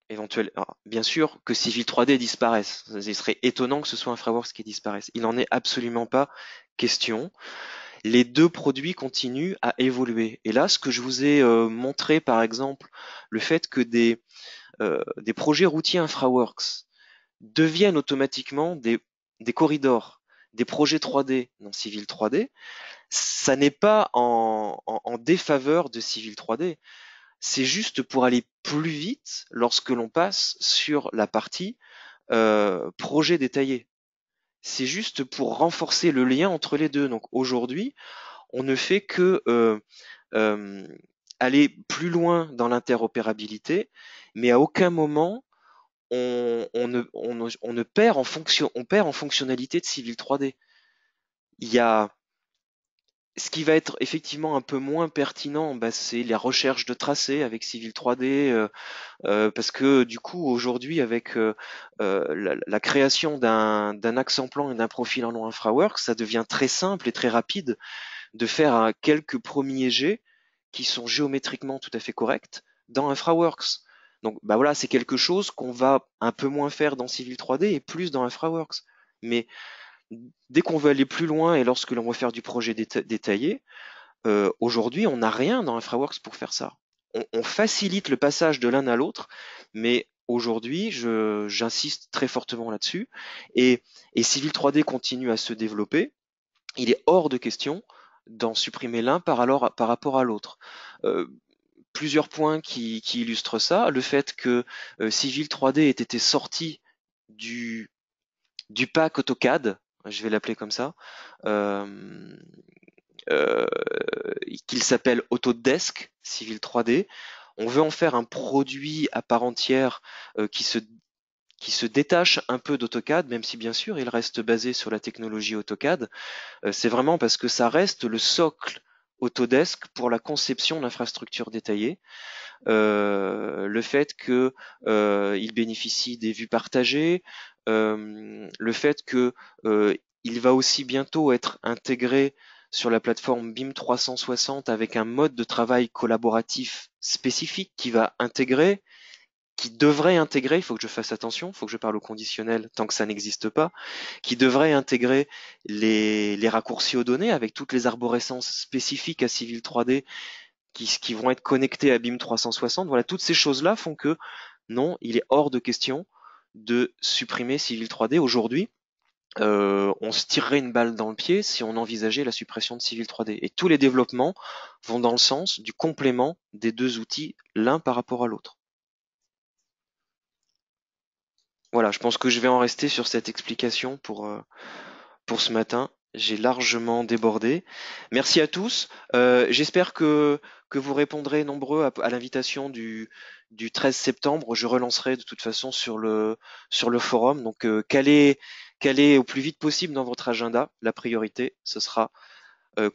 Éventuellement, bien sûr que Civil 3D disparaisse. Il serait étonnant que ce soit un framework qui disparaisse. Il n'en est absolument pas question. Les deux produits continuent à évoluer. Et là, ce que je vous ai montré, par exemple, le fait que des projets routiers InfraWorks deviennent automatiquement des corridors, des projets 3D dans Civil 3D, ça n'est pas en défaveur de Civil 3D. C'est juste pour aller plus vite lorsque l'on passe sur la partie projet détaillé. C'est juste pour renforcer le lien entre les deux. Donc aujourd'hui, on ne fait que euh, aller plus loin dans l'interopérabilité, mais à aucun moment on ne perd on perd en fonctionnalité de Civil 3D. Il y a ce qui va être effectivement un peu moins pertinent, bah, c'est les recherches de tracés avec Civil 3D, parce que du coup aujourd'hui avec la création d'un axe en plan et d'un profil en long InfraWorks, ça devient très simple et très rapide de faire quelques premiers jets qui sont géométriquement tout à fait corrects dans InfraWorks. Donc bah voilà, c'est quelque chose qu'on va un peu moins faire dans Civil 3D et plus dans InfraWorks. Mais dès qu'on veut aller plus loin et lorsque l'on veut faire du projet détaillé, aujourd'hui on n'a rien dans InfraWorks pour faire ça. On facilite le passage de l'un à l'autre, mais aujourd'hui j'insiste très fortement là-dessus. Et Civil 3D continue à se développer. Il est hors de question d'en supprimer l'un par rapport à l'autre. Euh, Plusieurs points qui illustrent ça. Le fait que Civil 3D ait été sorti du, du pack AutoCAD, je vais l'appeler comme ça, euh, euh, qu'il s'appelle Autodesk Civil 3D. On veut en faire un produit à part entière qui se détache un peu d'AutoCAD, même si bien sûr il reste basé sur la technologie AutoCAD. C'est vraiment parce que ça reste le socle Autodesk pour la conception d'infrastructures détaillées. Le fait que il bénéficie des vues partagées, le fait que il va aussi bientôt être intégré sur la plateforme BIM 360 avec un mode de travail collaboratif spécifique qui devrait intégrer, il faut que je fasse attention, il faut que je parle au conditionnel tant que ça n'existe pas, qui devrait intégrer les raccourcis aux données avec toutes les arborescences spécifiques à Civil 3D qui vont être connectés à BIM 360. Voilà, toutes ces choses-là font que non, il est hors de question de supprimer Civil 3D. Aujourd'hui, on se tirerait une balle dans le pied si on envisageait la suppression de Civil 3D. Et tous les développements vont dans le sens du complément des deux outils, l'un par rapport à l'autre. Voilà, je pense que je vais en rester sur cette explication pour ce matin. J'ai largement débordé. Merci à tous. J'espère que vous répondrez nombreux à l'invitation du 13 septembre. Je relancerai de toute façon sur le forum. Donc, calez au plus vite possible dans votre agenda. La priorité, ce sera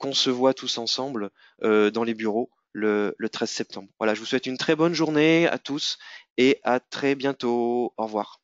qu'on se voit tous ensemble dans les bureaux le 13 septembre. Voilà, je vous souhaite une très bonne journée à tous et à très bientôt. Au revoir.